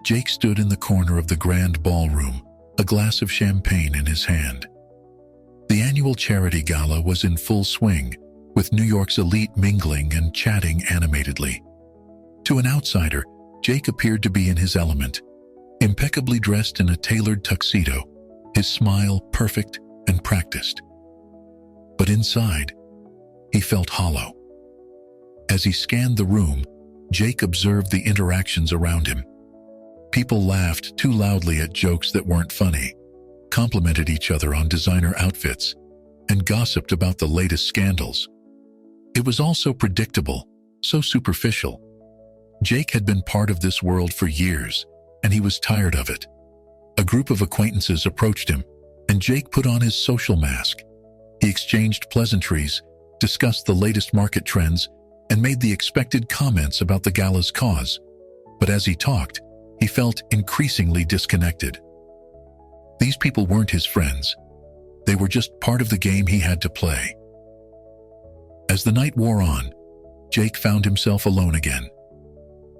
Jake stood in the corner of the grand ballroom, a glass of champagne in his hand. The annual charity gala was in full swing, with New York's elite mingling and chatting animatedly. To an outsider, Jake appeared to be in his element, impeccably dressed in a tailored tuxedo, his smile perfect and practiced. But inside, he felt hollow. As he scanned the room, Jake observed the interactions around him. People laughed too loudly at jokes that weren't funny, complimented each other on designer outfits, and gossiped about the latest scandals. It was all so predictable, so superficial. Jake had been part of this world for years, and he was tired of it. A group of acquaintances approached him, and Jake put on his social mask. He exchanged pleasantries, discussed the latest market trends, and made the expected comments about the gala's cause. But as he talked, he felt increasingly disconnected. These people weren't his friends. They were just part of the game he had to play. As the night wore on, Jake found himself alone again.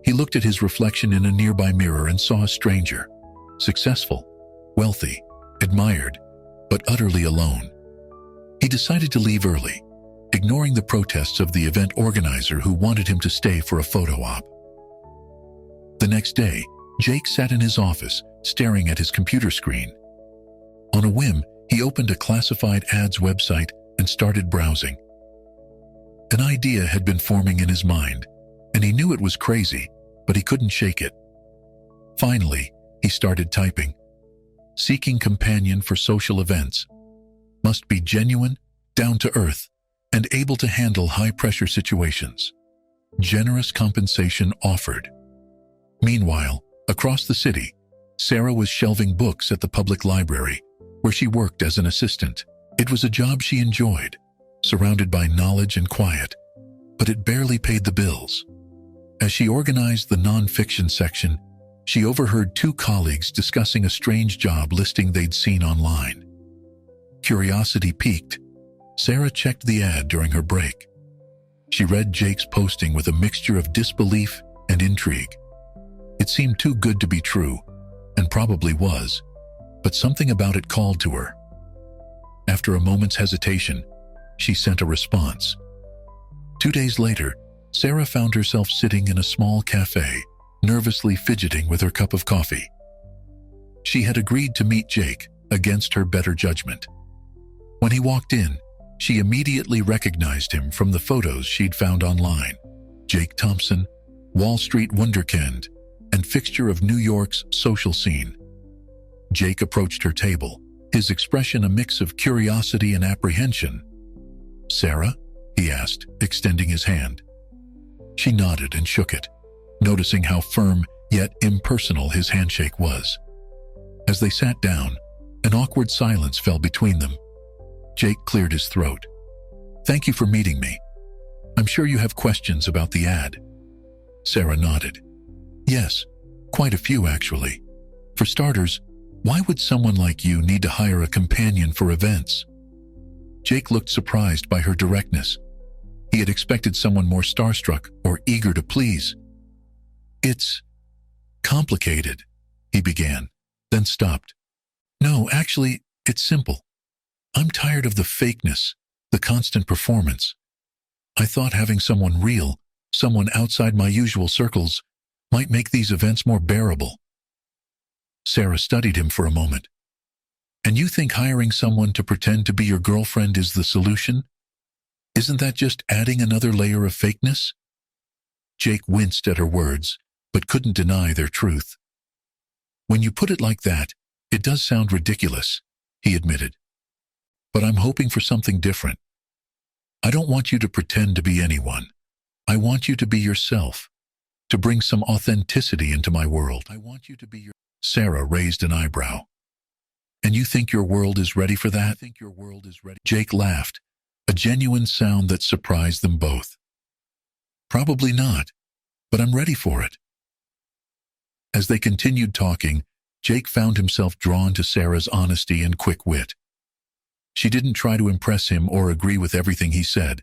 He looked at his reflection in a nearby mirror and saw a stranger, successful, wealthy, admired, but utterly alone. He decided to leave early, ignoring the protests of the event organizer who wanted him to stay for a photo op. The next day, Jake sat in his office, staring at his computer screen. On a whim, he opened a classified ads website and started browsing. An idea had been forming in his mind, and he knew it was crazy, but he couldn't shake it. Finally, he started typing. Seeking companion for social events. Must be genuine, down to earth, and able to handle high-pressure situations. Generous compensation offered. Meanwhile, across the city, Sarah was shelving books at the public library, where she worked as an assistant. It was a job she enjoyed, surrounded by knowledge and quiet, but it barely paid the bills. As she organized the non-fiction section, she overheard two colleagues discussing a strange job listing they'd seen online. Curiosity piqued. Sarah checked the ad during her break. She read Jake's posting with a mixture of disbelief and intrigue. It seemed too good to be true, and probably was, but something about it called to her. After a moment's hesitation, she sent a response. 2 days later, Sarah found herself sitting in a small cafe, nervously fidgeting with her cup of coffee. She had agreed to meet Jake against her better judgment. When he walked in, she immediately recognized him from the photos she'd found online. Jake Thompson, Wall Street wunderkind, and fixture of New York's social scene. Jake approached her table, his expression a mix of curiosity and apprehension. "Sarah?" he asked, extending his hand. She nodded and shook it, noticing how firm yet impersonal his handshake was. As they sat down, an awkward silence fell between them. Jake cleared his throat. "Thank you for meeting me. I'm sure you have questions about the ad." Sarah nodded. "Yes, quite a few actually. For starters, why would someone like you need to hire a companion for events?" Jake looked surprised by her directness. He had expected someone more starstruck or eager to please. "It's complicated," he began, then stopped. "No, actually, it's simple. I'm tired of the fakeness, the constant performance. I thought having someone real, someone outside my usual circles, might make these events more bearable." Sarah studied him for a moment. "And you think hiring someone to pretend to be your girlfriend is the solution? Isn't that just adding another layer of fakeness?" Jake winced at her words, but couldn't deny their truth. "When you put it like that, it does sound ridiculous," he admitted. "But I'm hoping for something different. I don't want you to pretend to be anyone. I want you to be yourself, to bring some authenticity into my world. I want you to be your—" Sarah raised an eyebrow. "And you think your world is ready for that?" Jake laughed, a genuine sound that surprised them both. "Probably not, but I'm ready for it." As they continued talking, Jake found himself drawn to Sarah's honesty and quick wit. She didn't try to impress him or agree with everything he said.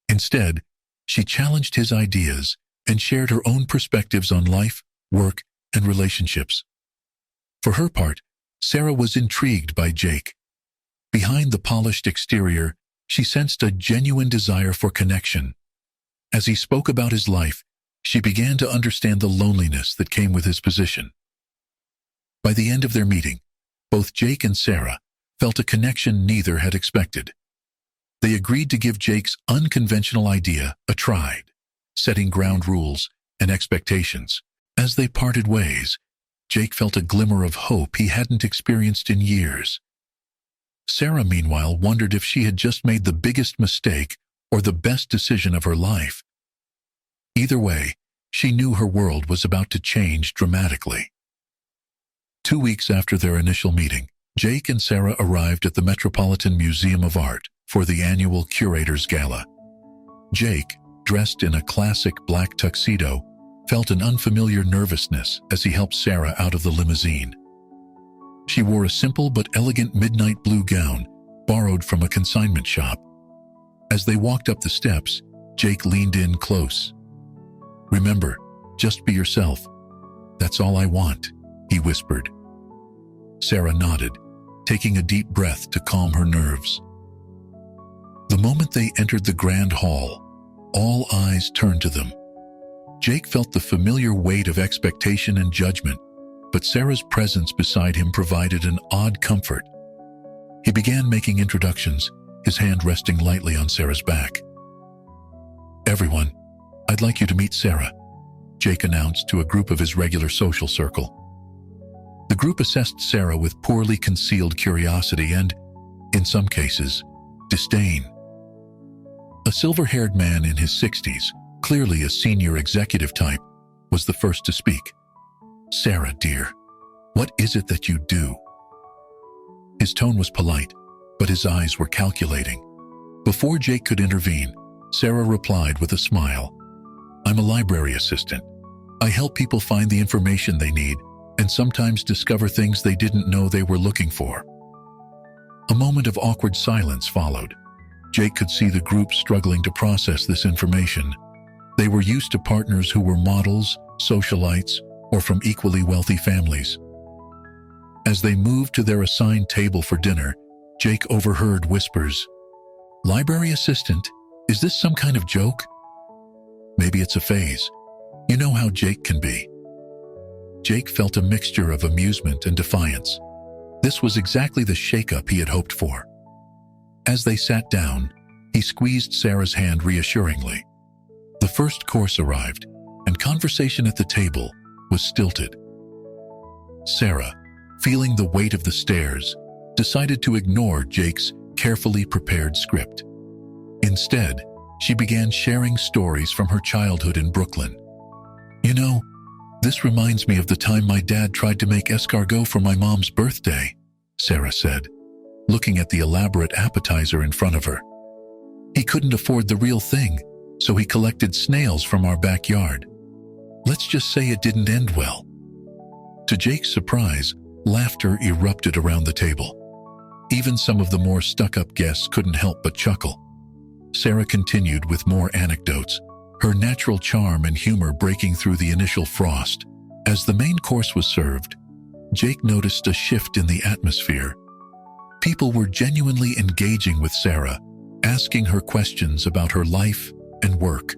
Instead, she challenged his ideas and shared her own perspectives on life, work, and relationships. For her part, Sarah was intrigued by Jake. Behind the polished exterior, she sensed a genuine desire for connection. As he spoke about his life, she began to understand the loneliness that came with his position. By the end of their meeting, both Jake and Sarah felt a connection neither had expected. They agreed to give Jake's unconventional idea a try, setting ground rules and expectations. As they parted ways, Jake felt a glimmer of hope he hadn't experienced in years. Sarah, meanwhile, wondered if she had just made the biggest mistake or the best decision of her life. Either way, she knew her world was about to change dramatically. 2 weeks after their initial meeting, Jake and Sarah arrived at the Metropolitan Museum of Art for the annual Curators Gala. Jake, dressed in a classic black tuxedo, felt an unfamiliar nervousness as he helped Sarah out of the limousine. She wore a simple but elegant midnight blue gown, borrowed from a consignment shop. As they walked up the steps, Jake leaned in close. "Remember, just be yourself. That's all I want," he whispered. Sarah nodded, taking a deep breath to calm her nerves. The moment they entered the grand hall, all eyes turned to them. Jake felt the familiar weight of expectation and judgment, but Sarah's presence beside him provided an odd comfort. He began making introductions, his hand resting lightly on Sarah's back. "Everyone, I'd like you to meet Sarah," Jake announced to a group of his regular social circle. The group assessed Sarah with poorly concealed curiosity and, in some cases, disdain. A silver-haired man in his 60s, clearly a senior executive type, was the first to speak. "Sarah, dear, what is it that you do?" His tone was polite, but his eyes were calculating. Before Jake could intervene, Sarah replied with a smile. "I'm a library assistant. I help people find the information they need and sometimes discover things they didn't know they were looking for." A moment of awkward silence followed. Jake could see the group struggling to process this information. They were used to partners who were models, socialites, or from equally wealthy families. As they moved to their assigned table for dinner, Jake overheard whispers. "Library assistant? Is this some kind of joke?" "Maybe it's a phase. You know how Jake can be." Jake felt a mixture of amusement and defiance. This was exactly the shakeup he had hoped for. As they sat down, he squeezed Sarah's hand reassuringly. The first course arrived, and conversation at the table was stilted. Sarah, feeling the weight of the stares, decided to ignore Jake's carefully prepared script. Instead, she began sharing stories from her childhood in Brooklyn. "You know, this reminds me of the time my dad tried to make escargot for my mom's birthday," Sarah said, looking at the elaborate appetizer in front of her. "He couldn't afford the real thing, so he collected snails from our backyard. Let's just say it didn't end well." To Jake's surprise, laughter erupted around the table. Even some of the more stuck-up guests couldn't help but chuckle. Sarah continued with more anecdotes, her natural charm and humor breaking through the initial frost. As the main course was served, Jake noticed a shift in the atmosphere. People were genuinely engaging with Sarah, asking her questions about her life and work.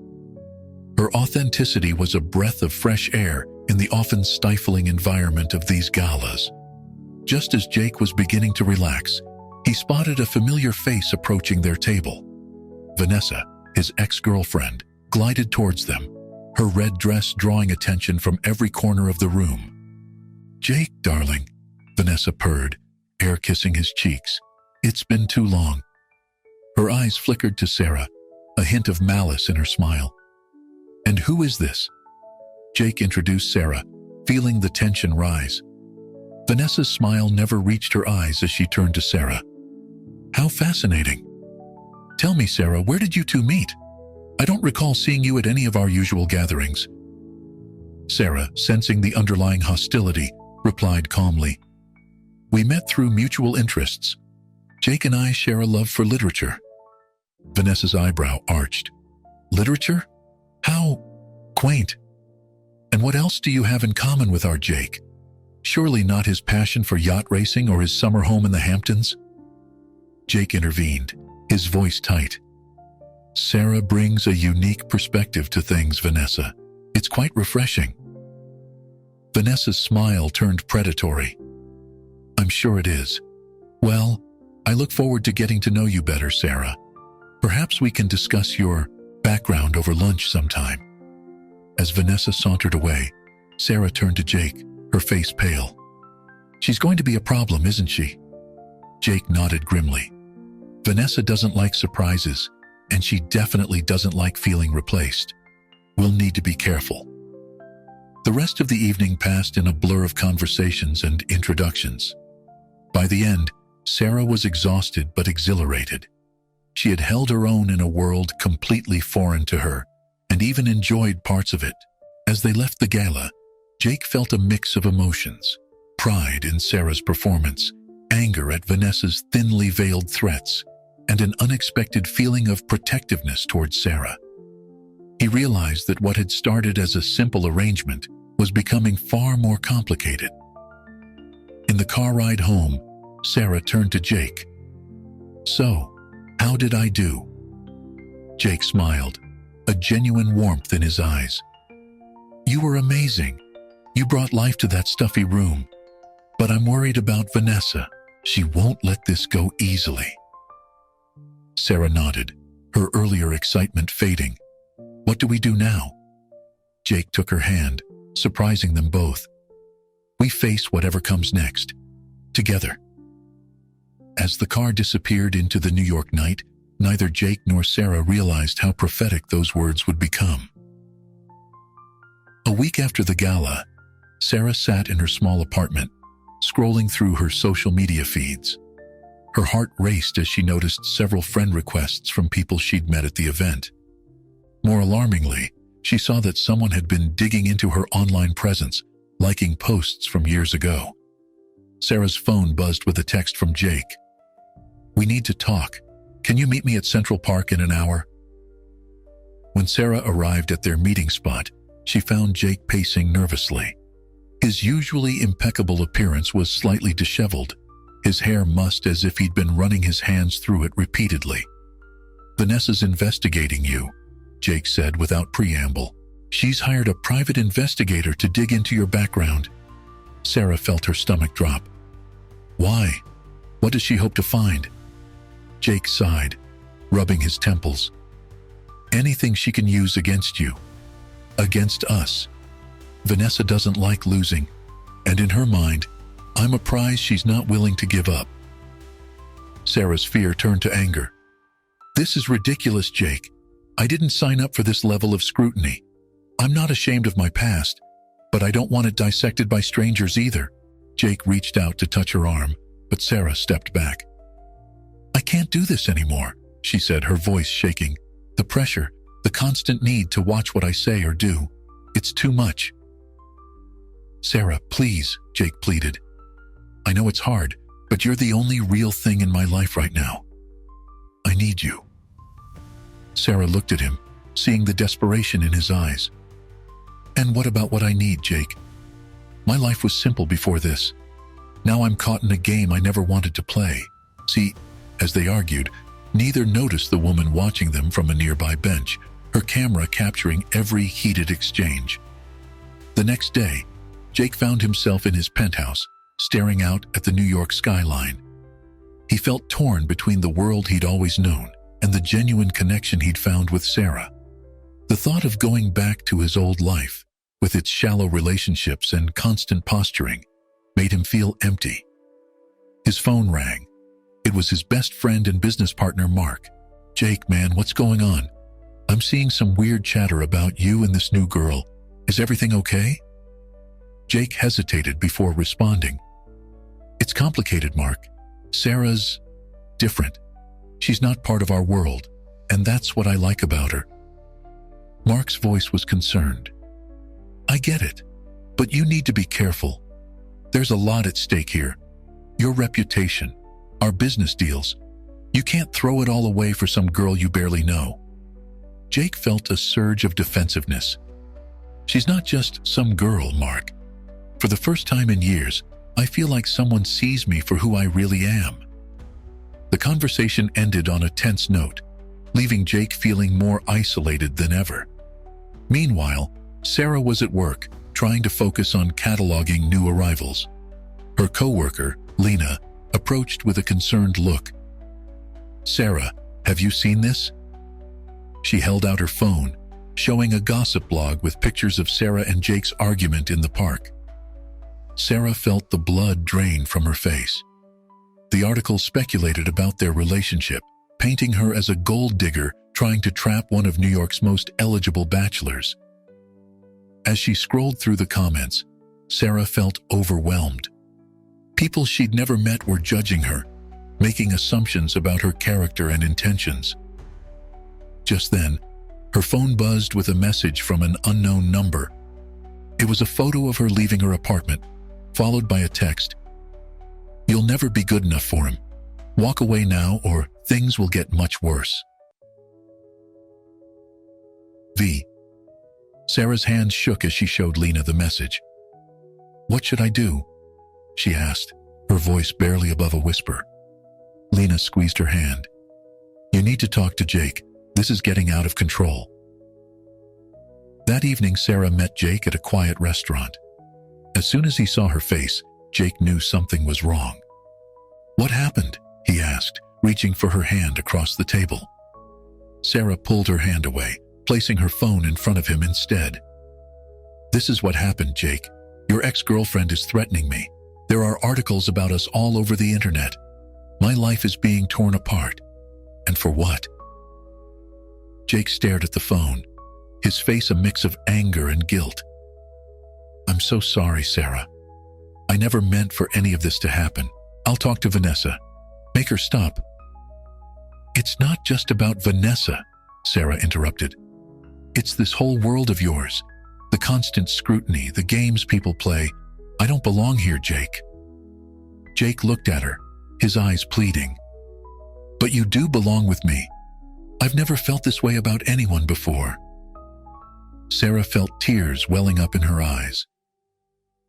Her authenticity was a breath of fresh air in the often stifling environment of these galas. Just as Jake was beginning to relax, he spotted a familiar face approaching their table. Vanessa, his ex-girlfriend, glided towards them, her red dress drawing attention from every corner of the room. "Jake, darling," Vanessa purred, air kissing his cheeks. "It's been too long." Her eyes flickered to Sarah, a hint of malice in her smile. "And who is this?" Jake introduced Sarah, feeling the tension rise. Vanessa's smile never reached her eyes as she turned to Sarah. "How fascinating. Tell me, Sarah, where did you two meet? I don't recall seeing you at any of our usual gatherings." Sarah, sensing the underlying hostility, replied calmly, "We met through mutual interests. Jake and I share a love for literature." Vanessa's eyebrow arched. "Literature? How quaint." And what else do you have in common with our Jake? Surely not his passion for yacht racing or his summer home in the Hamptons? Jake intervened, his voice tight. Sarah brings a unique perspective to things, Vanessa. It's quite refreshing. Vanessa's smile turned predatory. I'm sure it is. Well, I look forward to getting to know you better, Sarah. Perhaps we can discuss your background over lunch sometime. As Vanessa sauntered away, Sarah turned to Jake, her face pale. She's going to be a problem, isn't she? Jake nodded grimly. Vanessa doesn't like surprises, and she definitely doesn't like feeling replaced. We'll need to be careful. The rest of the evening passed in a blur of conversations and introductions. By the end, Sarah was exhausted but exhilarated. She had held her own in a world completely foreign to her, and even enjoyed parts of it. As they left the gala, Jake felt a mix of emotions: pride in Sarah's performance, anger at Vanessa's thinly veiled threats, and an unexpected feeling of protectiveness towards Sarah. He realized that what had started as a simple arrangement was becoming far more complicated. In the car ride home, Sarah turned to Jake. So, how did I do? Jake smiled, a genuine warmth in his eyes. You were amazing. You brought life to that stuffy room. But I'm worried about Vanessa. She won't let this go easily. Sarah nodded, her earlier excitement fading. What do we do now? Jake took her hand, surprising them both. We face whatever comes next, together. As the car disappeared into the New York night, neither Jake nor Sarah realized how prophetic those words would become. A week after the gala, Sarah sat in her small apartment, scrolling through her social media feeds. Her heart raced as she noticed several friend requests from people she'd met at the event. More alarmingly, she saw that someone had been digging into her online presence, liking posts from years ago. Sarah's phone buzzed with a text from Jake. We need to talk. Can you meet me at Central Park in an hour? When Sarah arrived at their meeting spot, she found Jake pacing nervously. His usually impeccable appearance was slightly disheveled, his hair mussed as if he'd been running his hands through it repeatedly. Vanessa's investigating you, Jake said without preamble. She's hired a private investigator to dig into your background. Sarah felt her stomach drop. Why? What does she hope to find? Jake sighed, rubbing his temples. Anything she can use against you. Against us. Vanessa doesn't like losing, and in her mind, I'm a prize she's not willing to give up. Sarah's fear turned to anger. This is ridiculous, Jake. I didn't sign up for this level of scrutiny. I'm not ashamed of my past, but I don't want it dissected by strangers either. Jake reached out to touch her arm, but Sarah stepped back. I can't do this anymore, she said, her voice shaking. The pressure, the constant need to watch what I say or do. It's too much. Sarah, please, Jake pleaded. I know it's hard, but you're the only real thing in my life right now. I need you. Sarah looked at him, seeing the desperation in his eyes. And what about what I need, Jake? My life was simple before this. Now I'm caught in a game I never wanted to play. See, as they argued, neither noticed the woman watching them from a nearby bench, her camera capturing every heated exchange. The next day, Jake found himself in his penthouse, staring out at the New York skyline. He felt torn between the world he'd always known and the genuine connection he'd found with Sarah. The thought of going back to his old life, with its shallow relationships and constant posturing, made him feel empty. His phone rang. It was his best friend and business partner, Mark. Jake, man, what's going on? I'm seeing some weird chatter about you and this new girl. Is everything okay? Jake hesitated before responding. It's complicated, Mark. Sarah's different. She's not part of our world, and that's what I like about her. Mark's voice was concerned. I get it, but you need to be careful. There's a lot at stake here. Your reputation, our business deals. You can't throw it all away for some girl you barely know. Jake felt a surge of defensiveness. She's not just some girl, Mark. For the first time in years, I feel like someone sees me for who I really am." The conversation ended on a tense note, leaving Jake feeling more isolated than ever. Meanwhile, Sarah was at work, trying to focus on cataloging new arrivals. Her coworker, Lena, approached with a concerned look. "Sarah, have you seen this?" She held out her phone, showing a gossip blog with pictures of Sarah and Jake's argument in the park. Sarah felt the blood drain from her face. The article speculated about their relationship, painting her as a gold digger trying to trap one of New York's most eligible bachelors. As she scrolled through the comments, Sarah felt overwhelmed. People she'd never met were judging her, making assumptions about her character and intentions. Just then, her phone buzzed with a message from an unknown number. It was a photo of her leaving her apartment, followed by a text. "You'll never be good enough for him. Walk away now or things will get much worse." V. Sarah's hands shook as she showed Lena the message. "What should I do?" she asked, her voice barely above a whisper. Lena squeezed her hand. "You need to talk to Jake. This is getting out of control." That evening, Sarah met Jake at a quiet restaurant. As soon as he saw her face, Jake knew something was wrong. "What happened?" he asked, reaching for her hand across the table. Sarah pulled her hand away, placing her phone in front of him instead. "This is what happened, Jake. Your ex-girlfriend is threatening me. There are articles about us all over the internet. My life is being torn apart. And for what?" Jake stared at the phone, his face a mix of anger and guilt. "I'm so sorry, Sarah. I never meant for any of this to happen. I'll talk to Vanessa. Make her stop." "It's not just about Vanessa," Sarah interrupted. "It's this whole world of yours. The constant scrutiny, the games people play. I don't belong here, Jake." Jake looked at her, his eyes pleading. "But you do belong with me. I've never felt this way about anyone before." Sarah felt tears welling up in her eyes.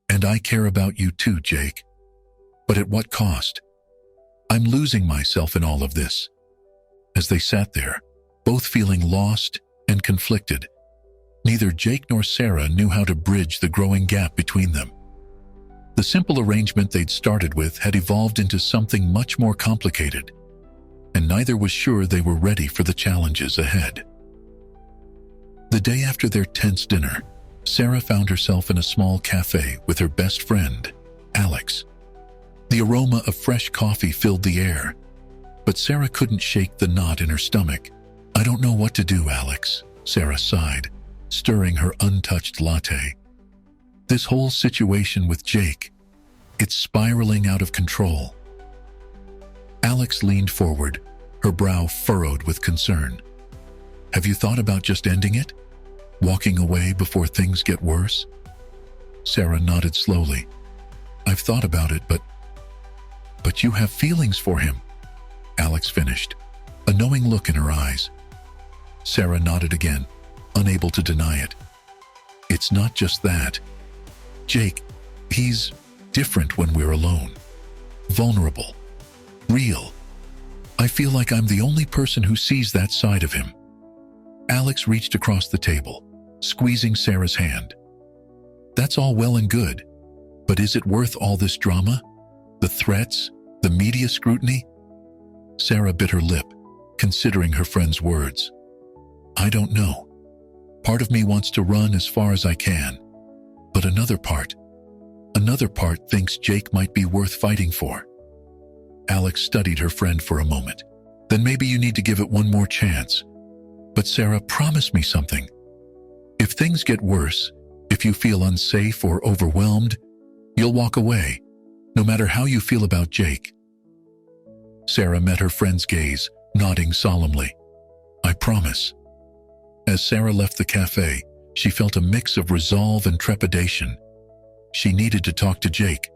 "And I care about you too, Jake. But at what cost? I'm losing myself in all of this." As they sat there, both feeling lost and conflicted, neither Jake nor Sarah knew how to bridge the growing gap between them. The simple arrangement they'd started with had evolved into something much more complicated, and neither was sure they were ready for the challenges ahead. The day after their tense dinner, Sarah found herself in a small cafe with her best friend, Alex. The aroma of fresh coffee filled the air, but Sarah couldn't shake the knot in her stomach. "I don't know what to do, Alex," Sarah sighed, stirring her untouched latte. "This whole situation with Jake, it's spiraling out of control." Alex leaned forward, her brow furrowed with concern. "Have you thought about just ending it? Walking away before things get worse?" Sarah nodded slowly. "I've thought about it, but you have feelings for him," Alex finished, a knowing look in her eyes. Sarah nodded again, unable to deny it. "It's not just that. Jake, he's different when we're alone. Vulnerable. Real. I feel like I'm the only person who sees that side of him." Alex reached across the table, squeezing Sarah's hand. "That's all well and good, but is it worth all this drama? The threats? The media scrutiny?" Sarah bit her lip, considering her friend's words. "I don't know. Part of me wants to run as far as I can, but another part thinks Jake might be worth fighting for." Alex studied her friend for a moment. "Then maybe you need to give it one more chance. But Sarah, promise me something. If things get worse, if you feel unsafe or overwhelmed, you'll walk away, no matter how you feel about Jake." Sarah met her friend's gaze, nodding solemnly. "I promise." As Sarah left the cafe, she felt a mix of resolve and trepidation. She needed to talk to Jake,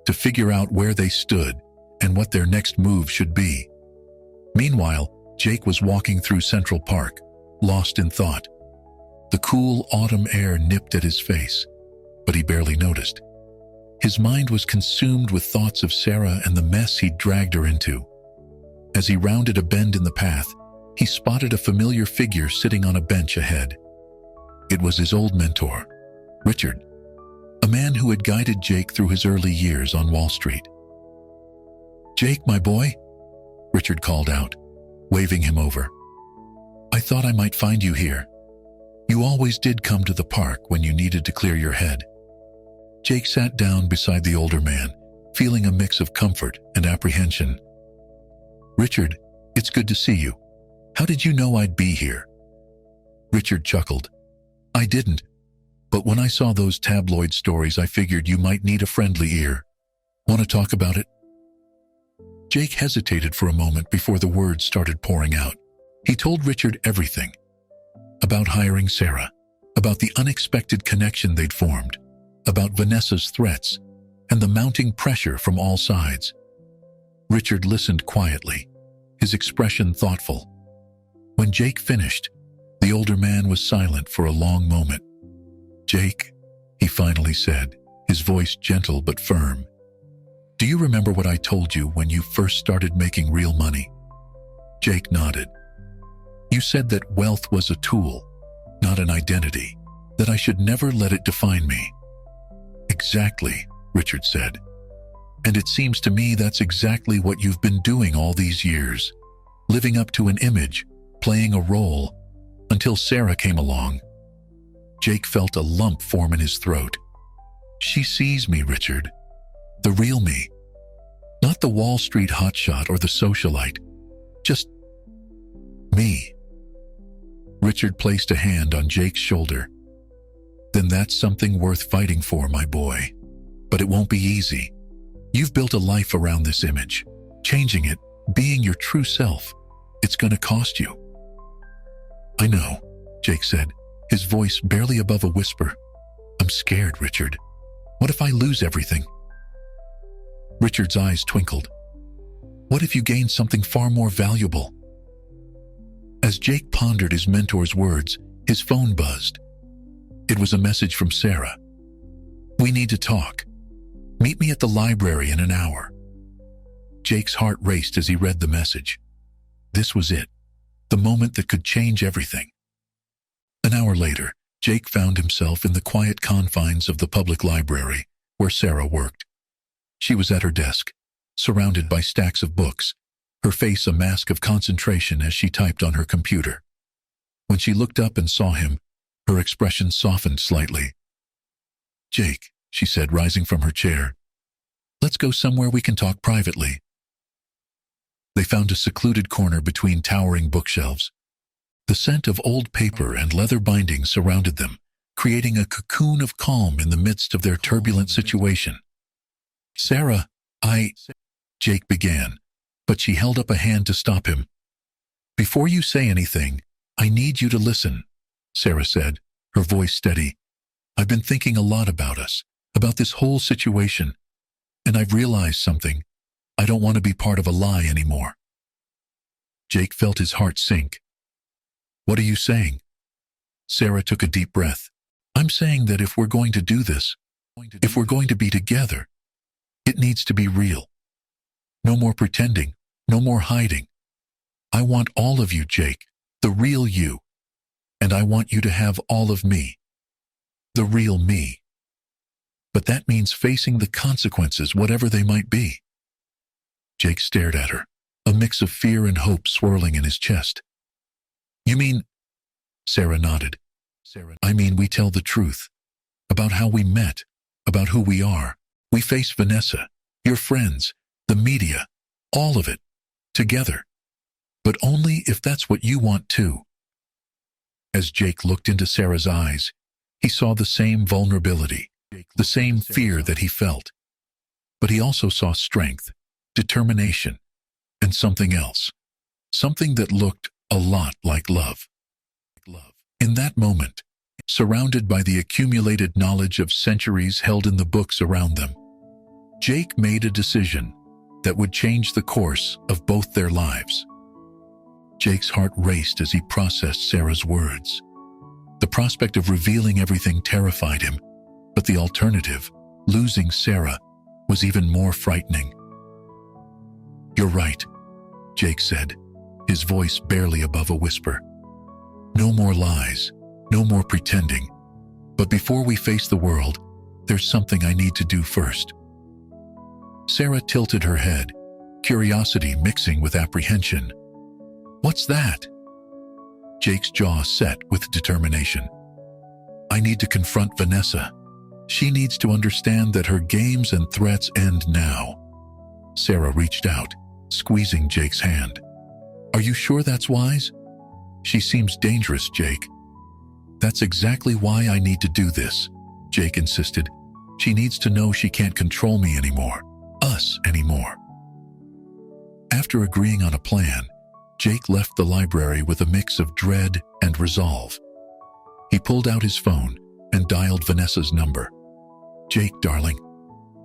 to figure out where they stood and what their next move should be. Meanwhile, Jake was walking through Central Park, lost in thought. The cool autumn air nipped at his face, but he barely noticed. His mind was consumed with thoughts of Sarah and the mess he'd dragged her into. As he rounded a bend in the path, he spotted a familiar figure sitting on a bench ahead. It was his old mentor, Richard, a man who had guided Jake through his early years on Wall Street. "Jake, my boy," Richard called out, waving him over. "I thought I might find you here. You always did come to the park when you needed to clear your head." Jake sat down beside the older man, feeling a mix of comfort and apprehension. "Richard, it's good to see you. How did you know I'd be here?" Richard chuckled. "I didn't, but when I saw those tabloid stories, I figured you might need a friendly ear. Want to talk about it?" Jake hesitated for a moment before the words started pouring out. He told Richard everything. About hiring Sarah, about the unexpected connection they'd formed, about Vanessa's threats, and the mounting pressure from all sides. Richard listened quietly, his expression thoughtful. When Jake finished, the older man was silent for a long moment. "Jake," he finally said, his voice gentle but firm, "do you remember what I told you when you first started making real money?" Jake nodded. "You said that wealth was a tool, not an identity, that I should never let it define me." "Exactly," Richard said. "And it seems to me that's exactly what you've been doing all these years, living up to an image, playing a role, until Sarah came along." Jake felt a lump form in his throat. "She sees me, Richard. The real me. Not the Wall Street hotshot or the socialite. Just me." Richard placed a hand on Jake's shoulder. "Then that's something worth fighting for, my boy. But it won't be easy. You've built a life around this image. Changing it, being your true self, it's going to cost you." "I know," Jake said, his voice barely above a whisper. "I'm scared, Richard. What if I lose everything?" Richard's eyes twinkled. "What if you gain something far more valuable?" As Jake pondered his mentor's words, his phone buzzed. It was a message from Sarah. "We need to talk. Meet me at the library in an hour." Jake's heart raced as he read the message. This was it, the moment that could change everything. An hour later, Jake found himself in the quiet confines of the public library where Sarah worked. She was at her desk, surrounded by stacks of books, her face a mask of concentration as she typed on her computer. When she looked up and saw him, her expression softened slightly. "Jake," she said, rising from her chair, "let's go somewhere we can talk privately." They found a secluded corner between towering bookshelves. The scent of old paper and leather bindings surrounded them, creating a cocoon of calm in the midst of their turbulent situation. "Sarah, Jake began, but she held up a hand to stop him. "Before you say anything, I need you to listen," Sarah said, her voice steady. "I've been thinking a lot about us, about this whole situation, and I've realized something. I don't want to be part of a lie anymore." Jake felt his heart sink. "What are you saying?" Sarah took a deep breath. "I'm saying that if we're going to do this, if we're going to be together, it needs to be real. No more pretending, no more hiding. I want all of you, Jake, the real you. And I want you to have all of me, the real me. But that means facing the consequences, whatever they might be." Jake stared at her, a mix of fear and hope swirling in his chest. "You mean?" Sarah nodded. "I mean we tell the truth, about how we met, about who we are. We face Vanessa, your friends, the media, all of it, together. But only if that's what you want too." As Jake looked into Sarah's eyes, he saw the same vulnerability, the same fear that he felt. But he also saw strength, determination, and something else, something that looked a lot like love. In that moment, surrounded by the accumulated knowledge of centuries held in the books around them, Jake made a decision that would change the course of both their lives. Jake's heart raced as he processed Sarah's words. The prospect of revealing everything terrified him, but the alternative, losing Sarah, was even more frightening. "You're right," Jake said, his voice barely above a whisper. "No more lies, no more pretending. But before we face the world, there's something I need to do first." Sarah tilted her head, curiosity mixing with apprehension. "What's that?" Jake's jaw set with determination. "I need to confront Vanessa. She needs to understand that her games and threats end now." Sarah reached out, squeezing Jake's hand. "Are you sure that's wise?" "She seems dangerous, Jake." "That's exactly why I need to do this," Jake insisted. "She needs to know she can't control me anymore, us anymore." After agreeing on a plan, Jake left the library with a mix of dread and resolve. He pulled out his phone and dialed Vanessa's number. "Jake, darling."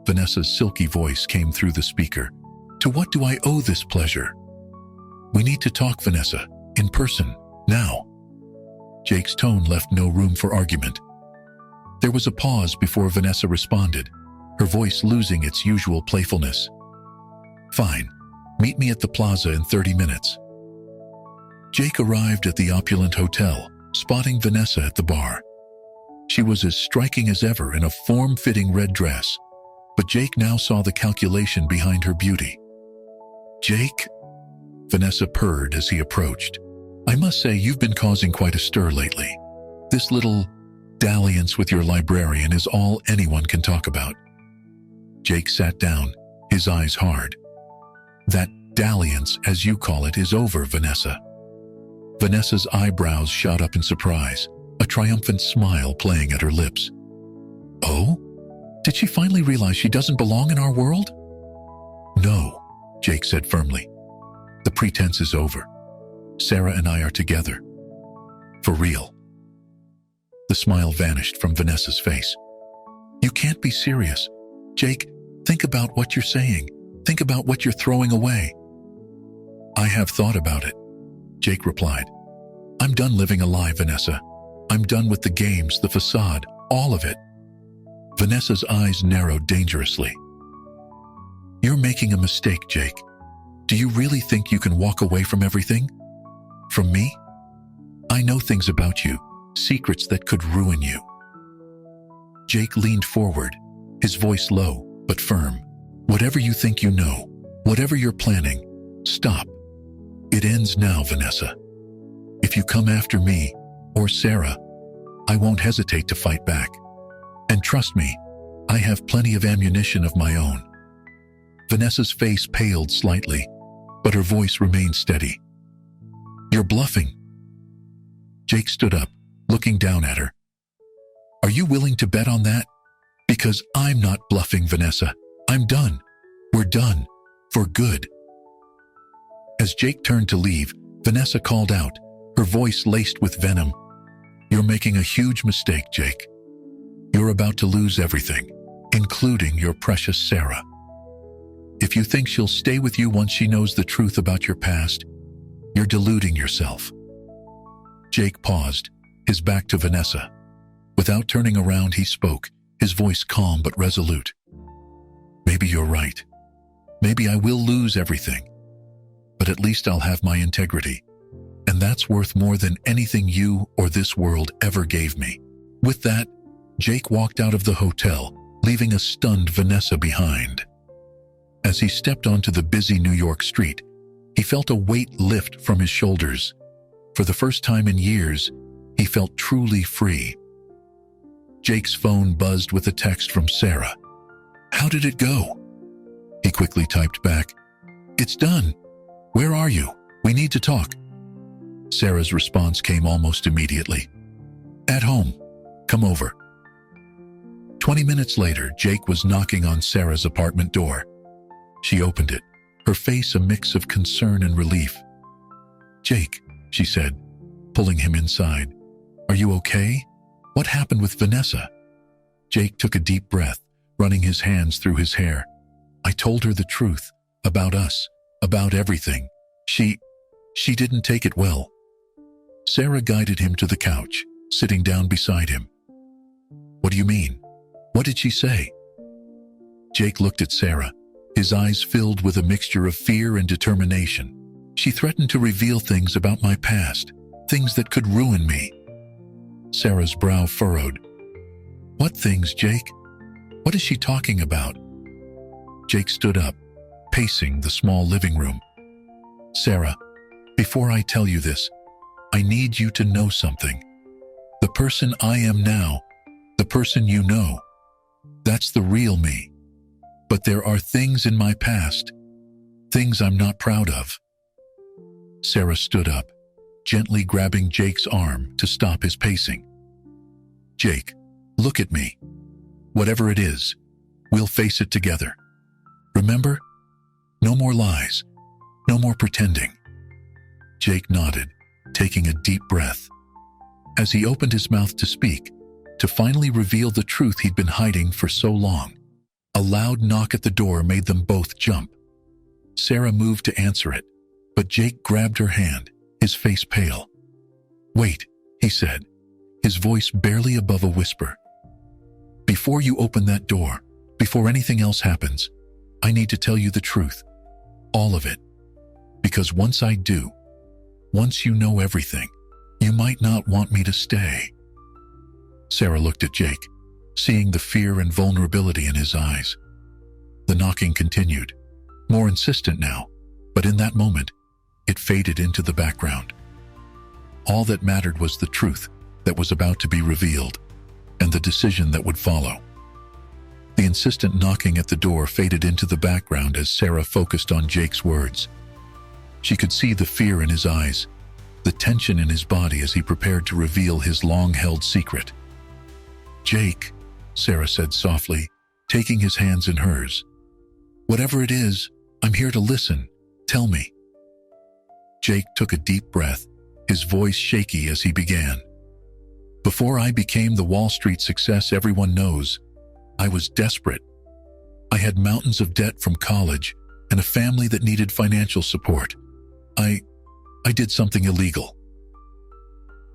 Vanessa's silky voice came through the speaker. "To what do I owe this pleasure?" "We need to talk, Vanessa, in person, now." Jake's tone left no room for argument. There was a pause before Vanessa responded, her voice losing its usual playfulness. "Fine. Meet me at the plaza in 30 minutes. Jake arrived at the opulent hotel, spotting Vanessa at the bar. She was as striking as ever in a form-fitting red dress, but Jake now saw the calculation behind her beauty. "Jake?" Vanessa purred as he approached. "I must say you've been causing quite a stir lately. This little dalliance with your librarian is all anyone can talk about." Jake sat down, his eyes hard. "That dalliance, as you call it, is over, Vanessa." Vanessa's eyebrows shot up in surprise, a triumphant smile playing at her lips. "Oh? Did she finally realize she doesn't belong in our world?" "No," Jake said firmly. "The pretense is over. Sarah and I are together. For real." The smile vanished from Vanessa's face. "You can't be serious. Jake, think about what you're saying. Think about what you're throwing away." "I have thought about it," Jake replied. "I'm done living a lie, Vanessa. I'm done with the games, the facade, all of it." Vanessa's eyes narrowed dangerously. "You're making a mistake, Jake. Do you really think you can walk away from everything? From me? I know things about you, secrets that could ruin you." Jake leaned forward, his voice low but firm. "Whatever you think you know, whatever you're planning, stop. It ends now, Vanessa. If you come after me, or Sarah, I won't hesitate to fight back. And trust me, I have plenty of ammunition of my own." Vanessa's face paled slightly, but her voice remained steady. "You're bluffing." Jake stood up, looking down at her. "Are you willing to bet on that? Because I'm not bluffing, Vanessa. I'm done. We're done. For good." As Jake turned to leave, Vanessa called out, her voice laced with venom. "You're making a huge mistake, Jake. You're about to lose everything, including your precious Sarah. If you think she'll stay with you once she knows the truth about your past, you're deluding yourself." Jake paused, his back to Vanessa. Without turning around, he spoke, his voice calm but resolute. "Maybe you're right. Maybe I will lose everything. But at least I'll have my integrity. And that's worth more than anything you or this world ever gave me." With that, Jake walked out of the hotel, leaving a stunned Vanessa behind. As he stepped onto the busy New York street, he felt a weight lift from his shoulders. For the first time in years, he felt truly free. Jake's phone buzzed with a text from Sarah. "How did it go?" He quickly typed back, "It's done. Where are you? We need to talk." Sarah's response came almost immediately. "At home. Come over." 20 minutes later, Jake was knocking on Sarah's apartment door. She opened it, her face a mix of concern and relief. "Jake," she said, pulling him inside. "Are you okay? What happened with Vanessa?" Jake took a deep breath, running his hands through his hair. "I told her the truth, about us, about everything. She didn't take it well." Sarah guided him to the couch, sitting down beside him. "What do you mean? What did she say?" Jake looked at Sarah, his eyes filled with a mixture of fear and determination. "She threatened to reveal things about my past, things that could ruin me." Sarah's brow furrowed. "What things, Jake? What is she talking about?" Jake stood up, pacing the small living room. "Sarah, before I tell you this, I need you to know something. The person I am now, the person you know, that's the real me. But there are things in my past, things I'm not proud of." Sarah stood up, gently grabbing Jake's arm to stop his pacing. "Jake, look at me. Whatever it is, we'll face it together. Remember? No more lies, no more pretending." Jake nodded, taking a deep breath. As he opened his mouth to speak, to finally reveal the truth he'd been hiding for so long, a loud knock at the door made them both jump. Sarah moved to answer it, but Jake grabbed her hand, his face pale. "Wait," he said, his voice barely above a whisper. "Before you open that door, before anything else happens, I need to tell you the truth. All of it. Because once I do, once you know everything, you might not want me to stay." Sarah looked at Jake, seeing the fear and vulnerability in his eyes. The knocking continued, more insistent now, but in that moment, it faded into the background. All that mattered was the truth that was about to be revealed, and the decision that would follow. The insistent knocking at the door faded into the background as Sarah focused on Jake's words. She could see the fear in his eyes, the tension in his body as he prepared to reveal his long-held secret. "Jake," Sarah said softly, taking his hands in hers. "Whatever it is, I'm here to listen. Tell me." Jake took a deep breath, his voice shaky as he began. "Before I became the Wall Street success everyone knows, I was desperate. I had mountains of debt from college and a family that needed financial support. I did something illegal."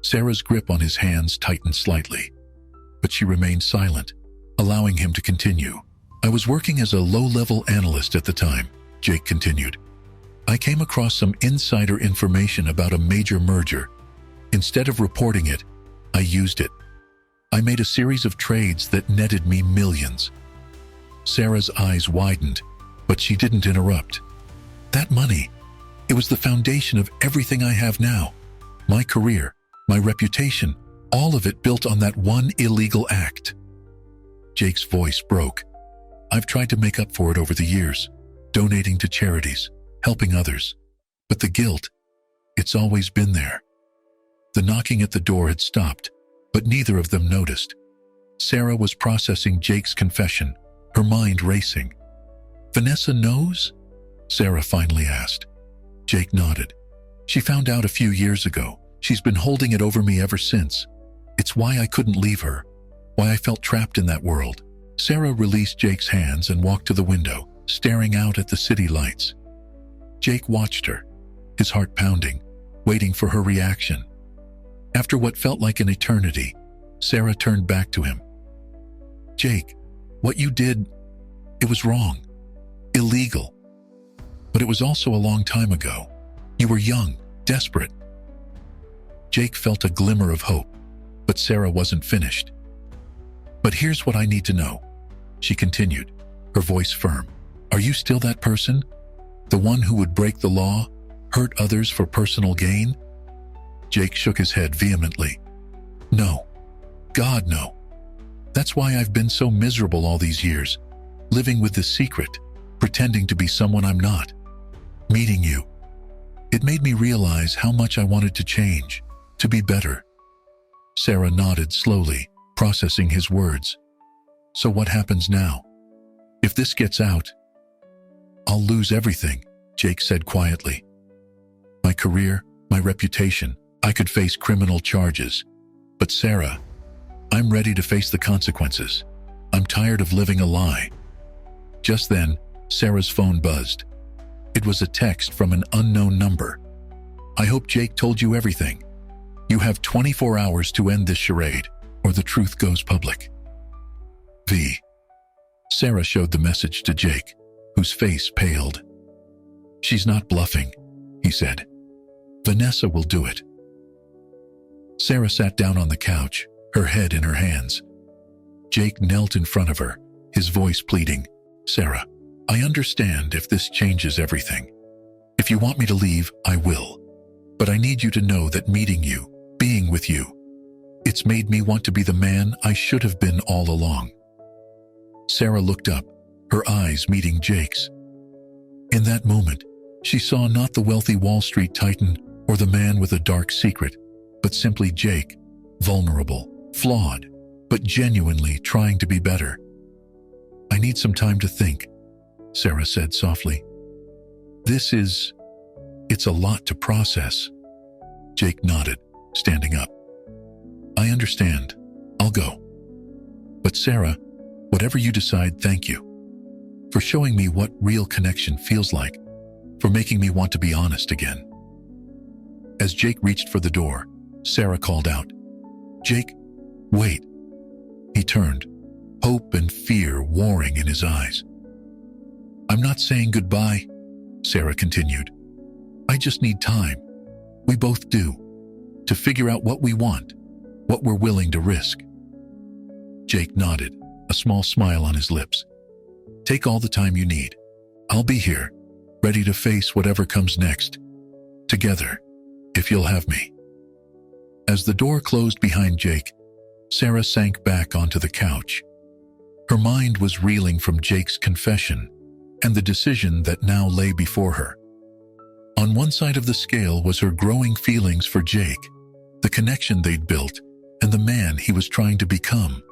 Sarah's grip on his hands tightened slightly, but she remained silent, allowing him to continue. "I was working as a low-level analyst at the time," Jake continued. "I came across some insider information about a major merger. Instead of reporting it, I used it. I made a series of trades that netted me millions." Sarah's eyes widened, but she didn't interrupt. "That money, it was the foundation of everything I have now. My career, my reputation, all of it built on that one illegal act." Jake's voice broke. "I've tried to make up for it over the years, donating to charities, helping others. But the guilt, it's always been there." The knocking at the door had stopped, but neither of them noticed. Sarah was processing Jake's confession, her mind racing. "Vanessa knows?" Sarah finally asked. Jake nodded. "She found out a few years ago. She's been holding it over me ever since. It's why I couldn't leave her, why I felt trapped in that world." Sarah released Jake's hands and walked to the window, staring out at the city lights. Jake watched her, his heart pounding, waiting for her reaction. After what felt like an eternity, Sarah turned back to him. "Jake, what you did, it was wrong, illegal. But it was also a long time ago. You were young, desperate." Jake felt a glimmer of hope, but Sarah wasn't finished. "But here's what I need to know," she continued, her voice firm. "Are you still that person? The one who would break the law, hurt others for personal gain?" Jake shook his head vehemently. "No. God, no. That's why I've been so miserable all these years, living with this secret, pretending to be someone I'm not. Meeting you, it made me realize how much I wanted to change, to be better." Sarah nodded slowly, processing his words. "So what happens now? If this gets out, I'll lose everything," Jake said quietly. "My career, my reputation, I could face criminal charges. But Sarah, I'm ready to face the consequences. I'm tired of living a lie." Just then, Sarah's phone buzzed. It was a text from an unknown number. "I hope Jake told you everything." You have 24 hours to end this charade, or the truth goes public. V. Sarah showed the message to Jake, whose face paled. She's not bluffing, he said. Vanessa will do it. Sarah sat down on the couch, her head in her hands. Jake knelt in front of her, his voice pleading, Sarah, I understand if this changes everything. If you want me to leave, I will. But I need you to know that meeting you, being with you, it's made me want to be the man I should have been all along. Sarah looked up, her eyes meeting Jake's. In that moment, she saw not the wealthy Wall Street titan or the man with a dark secret, but simply Jake, vulnerable, flawed, but genuinely trying to be better. I need some time to think, Sarah said softly. It's a lot to process. Jake nodded, standing up. I understand. I'll go. But Sarah, whatever you decide, thank you. For showing me what real connection feels like, for making me want to be honest again. As Jake reached for the door, Sarah called out, Jake, wait. He turned, hope and fear warring in his eyes. I'm not saying goodbye, Sarah continued. I just need time. We both do. To figure out what we want, what we're willing to risk. Jake nodded, a small smile on his lips. Take all the time you need. I'll be here, ready to face whatever comes next. Together, if you'll have me. As the door closed behind Jake, Sarah sank back onto the couch. Her mind was reeling from Jake's confession and the decision that now lay before her. On one side of the scale was her growing feelings for Jake, the connection they'd built, and the man he was trying to become.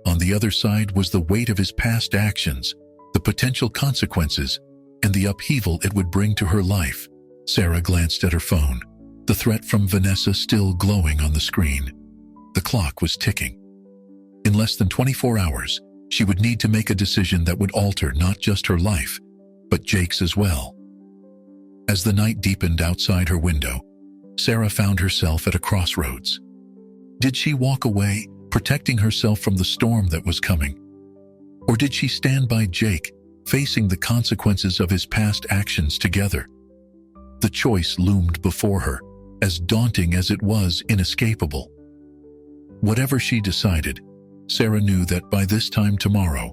On the other side was the weight of his past actions, the potential consequences, and the upheaval it would bring to her life. Sarah glanced at her phone, the threat from Vanessa still glowing on the screen. The clock was ticking. In less than 24 hours, she would need to make a decision that would alter not just her life, but Jake's as well. As the night deepened outside her window, Sarah found herself at a crossroads. Did she walk away, protecting herself from the storm that was coming? Or did she stand by Jake, facing the consequences of his past actions together? The choice loomed before her, as daunting as it was inescapable. Whatever she decided, Sarah knew that by this time tomorrow,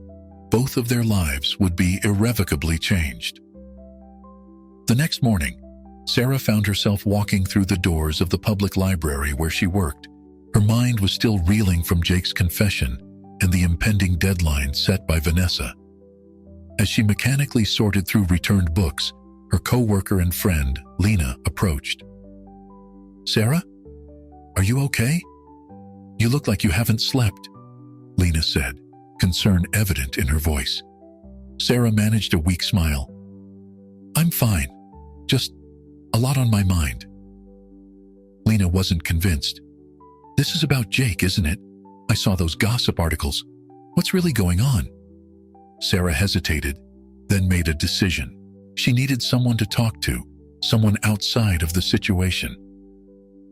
both of their lives would be irrevocably changed. The next morning, Sarah found herself walking through the doors of the public library where she worked. Her mind was still reeling from Jake's confession and the impending deadline set by Vanessa. As she mechanically sorted through returned books, her co-worker and friend, Lena, approached. Sarah? Are you okay? You look like you haven't slept, Lena said, concern evident in her voice. Sarah managed a weak smile. I'm fine. Just a lot on my mind. Lena wasn't convinced. This is about Jake, isn't it? I saw those gossip articles. What's really going on? Sarah hesitated, then made a decision. She needed someone to talk to, someone outside of the situation.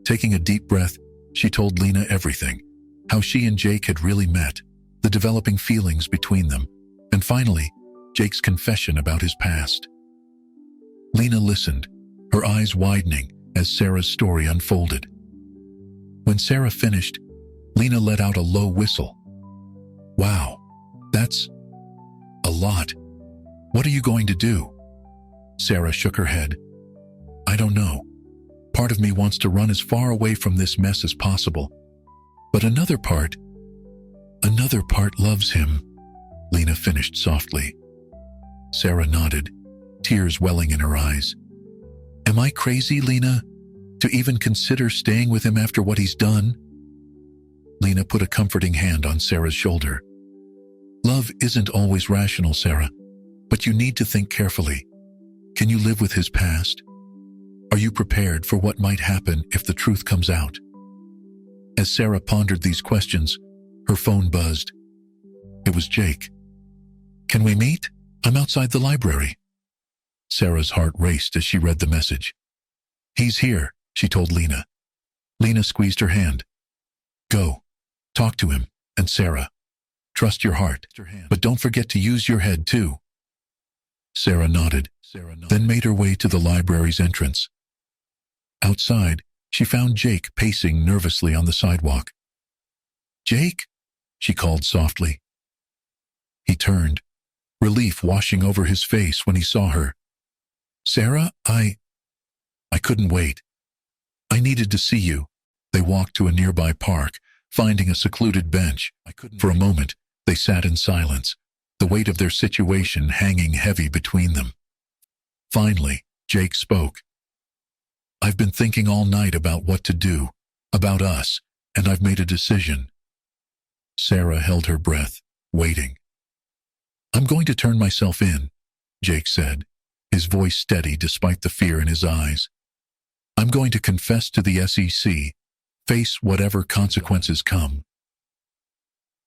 Taking a deep breath, she told Lena everything, how she and Jake had really met, the developing feelings between them, and finally, Jake's confession about his past. Lena listened, her eyes widening as Sarah's story unfolded. When Sarah finished, Lena let out a low whistle. Wow, that's a lot. What are you going to do? Sarah shook her head. I don't know. Part of me wants to run as far away from this mess as possible. But another part loves him, Lena finished softly. Sarah nodded, tears welling in her eyes. Am I crazy, Lena, to even consider staying with him after what he's done? Lena put a comforting hand on Sarah's shoulder. Love isn't always rational, Sarah, but you need to think carefully. Can you live with his past? Are you prepared for what might happen if the truth comes out? As Sarah pondered these questions, her phone buzzed. It was Jake. Can we meet? I'm outside the library. Sarah's heart raced as she read the message. He's here, she told Lena. Lena squeezed her hand. Go. Talk to him. And Sarah, trust your heart, but don't forget to use your head too. Sarah nodded, then made her way to the library's entrance. Outside, she found Jake pacing nervously on the sidewalk. Jake? She called softly. He turned, relief washing over his face when he saw her. Sarah, I couldn't wait. I needed to see you. They walked to a nearby park, finding a secluded bench. For a moment, they sat in silence, the weight of their situation hanging heavy between them. Finally, Jake spoke. I've been thinking all night about what to do, about us, and I've made a decision. Sarah held her breath, waiting. I'm going to turn myself in, Jake said, his voice steady despite the fear in his eyes. I'm going to confess to the SEC, face whatever consequences come.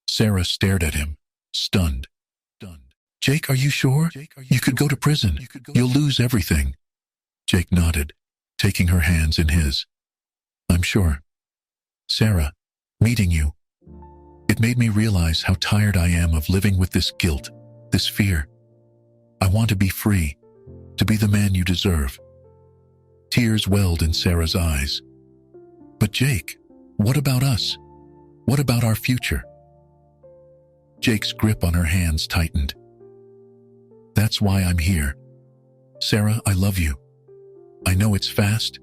Sarah stared at him, stunned. Jake, are you sure? You could go to prison. You'll lose everything. Jake nodded, taking her hands in his. I'm sure. Sarah, meeting you, it made me realize how tired I am of living with this guilt, this fear. I want to be free, to be the man you deserve. Tears welled in Sarah's eyes. But Jake, what about us? What about our future? Jake's grip on her hands tightened. That's why I'm here. Sarah, I love you. I know it's fast.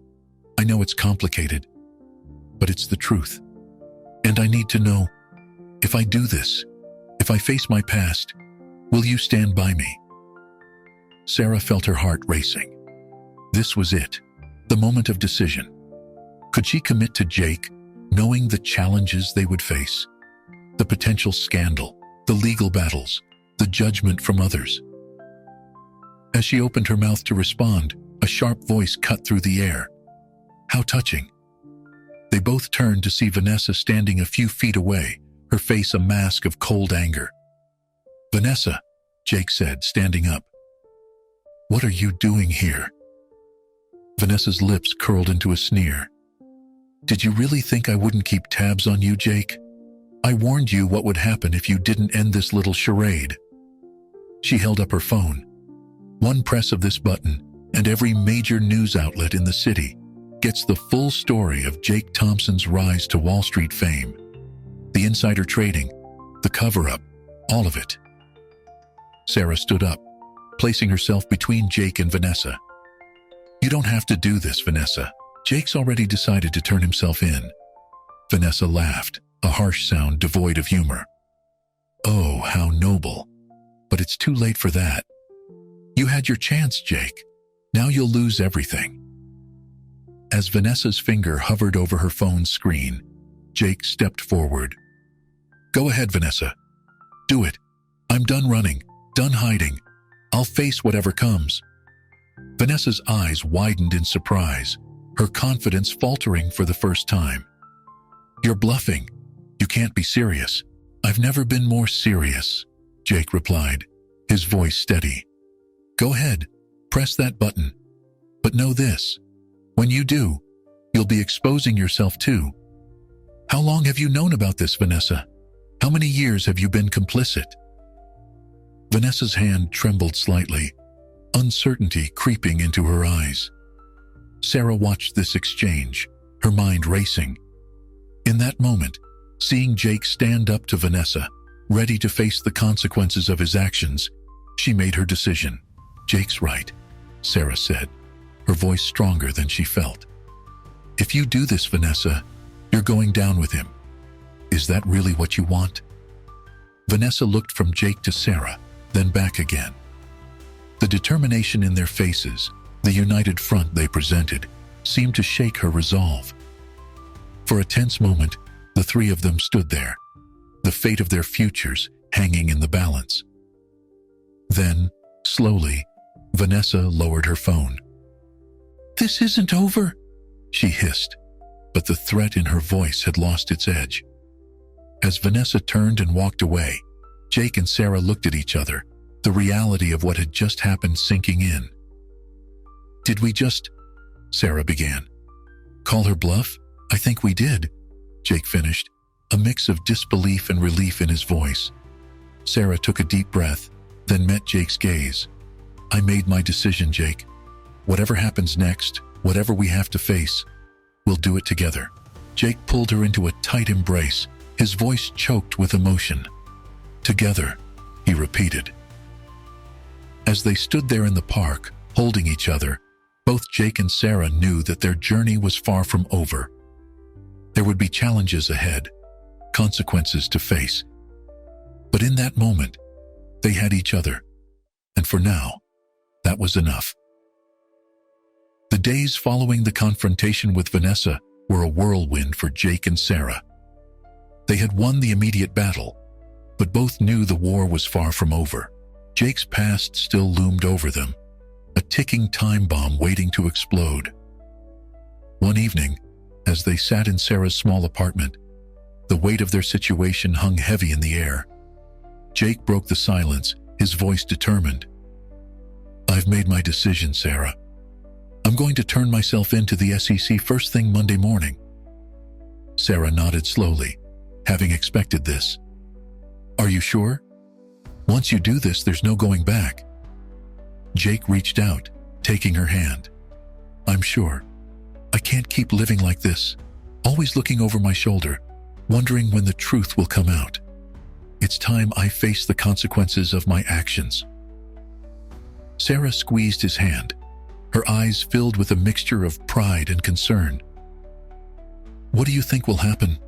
I know it's complicated. But it's the truth. And I need to know, if I do this, if I face my past, will you stand by me? Sarah felt her heart racing. This was it, the moment of decision. Could she commit to Jake, knowing the challenges they would face? The potential scandal, the legal battles, the judgment from others. As she opened her mouth to respond, a sharp voice cut through the air. How touching. They both turned to see Vanessa standing a few feet away, her face a mask of cold anger. Vanessa, Jake said, standing up. What are you doing here? Vanessa's lips curled into a sneer. Did you really think I wouldn't keep tabs on you, Jake? I warned you what would happen if you didn't end this little charade. She held up her phone. One press of this button, and every major news outlet in the city gets the full story of Jake Thompson's rise to Wall Street fame. The insider trading, the cover-up, all of it. Sarah stood up, placing herself between Jake and Vanessa. You don't have to do this, Vanessa. Jake's already decided to turn himself in. Vanessa laughed, a harsh sound devoid of humor. Oh, how noble. But it's too late for that. You had your chance, Jake. Now you'll lose everything. As Vanessa's finger hovered over her phone's screen, Jake stepped forward. Go ahead, Vanessa. Do it. I'm done running, done hiding. I'll face whatever comes. Vanessa's eyes widened in surprise, her confidence faltering for the first time. You're bluffing. You can't be serious. I've never been more serious, Jake replied, his voice steady. Go ahead, press that button. But know this, when you do, you'll be exposing yourself too. How long have you known about this, Vanessa? How many years have you been complicit? Vanessa's hand trembled slightly, uncertainty creeping into her eyes. Sarah watched this exchange, her mind racing. In that moment, seeing Jake stand up to Vanessa, ready to face the consequences of his actions, she made her decision. Jake's right, Sarah said, her voice stronger than she felt. If you do this, Vanessa, you're going down with him. Is that really what you want? Vanessa looked from Jake to Sarah, then back again. The determination in their faces, the united front they presented, seemed to shake her resolve. For a tense moment, the three of them stood there, the fate of their futures hanging in the balance. Then, slowly, Vanessa lowered her phone. This isn't over, she hissed, but the threat in her voice had lost its edge. As Vanessa turned and walked away, Jake and Sarah looked at each other, the reality of what had just happened sinking in. Did we just, Sarah began, call her bluff? I think we did, Jake finished, a mix of disbelief and relief in his voice. Sarah took a deep breath, then met Jake's gaze. I made my decision, Jake. Whatever happens next, whatever we have to face, we'll do it together. Jake pulled her into a tight embrace, his voice choked with emotion. Together, he repeated. As they stood there in the park, holding each other, both Jake and Sarah knew that their journey was far from over. There would be challenges ahead, consequences to face. But in that moment, they had each other. And for now, that was enough. The days following the confrontation with Vanessa were a whirlwind for Jake and Sarah. They had won the immediate battle, but both knew the war was far from over. Jake's past still loomed over them, a ticking time bomb waiting to explode. One evening, as they sat in Sarah's small apartment, the weight of their situation hung heavy in the air. Jake broke the silence, his voice determined. I've made my decision, Sarah. I'm going to turn myself in to the SEC first thing Monday morning. Sarah nodded slowly, having expected this. Are you sure? Once you do this, there's no going back. Jake reached out, taking her hand. I'm sure. I can't keep living like this, always looking over my shoulder, wondering when the truth will come out. It's time I face the consequences of my actions. Sarah squeezed his hand, her eyes filled with a mixture of pride and concern. What do you think will happen?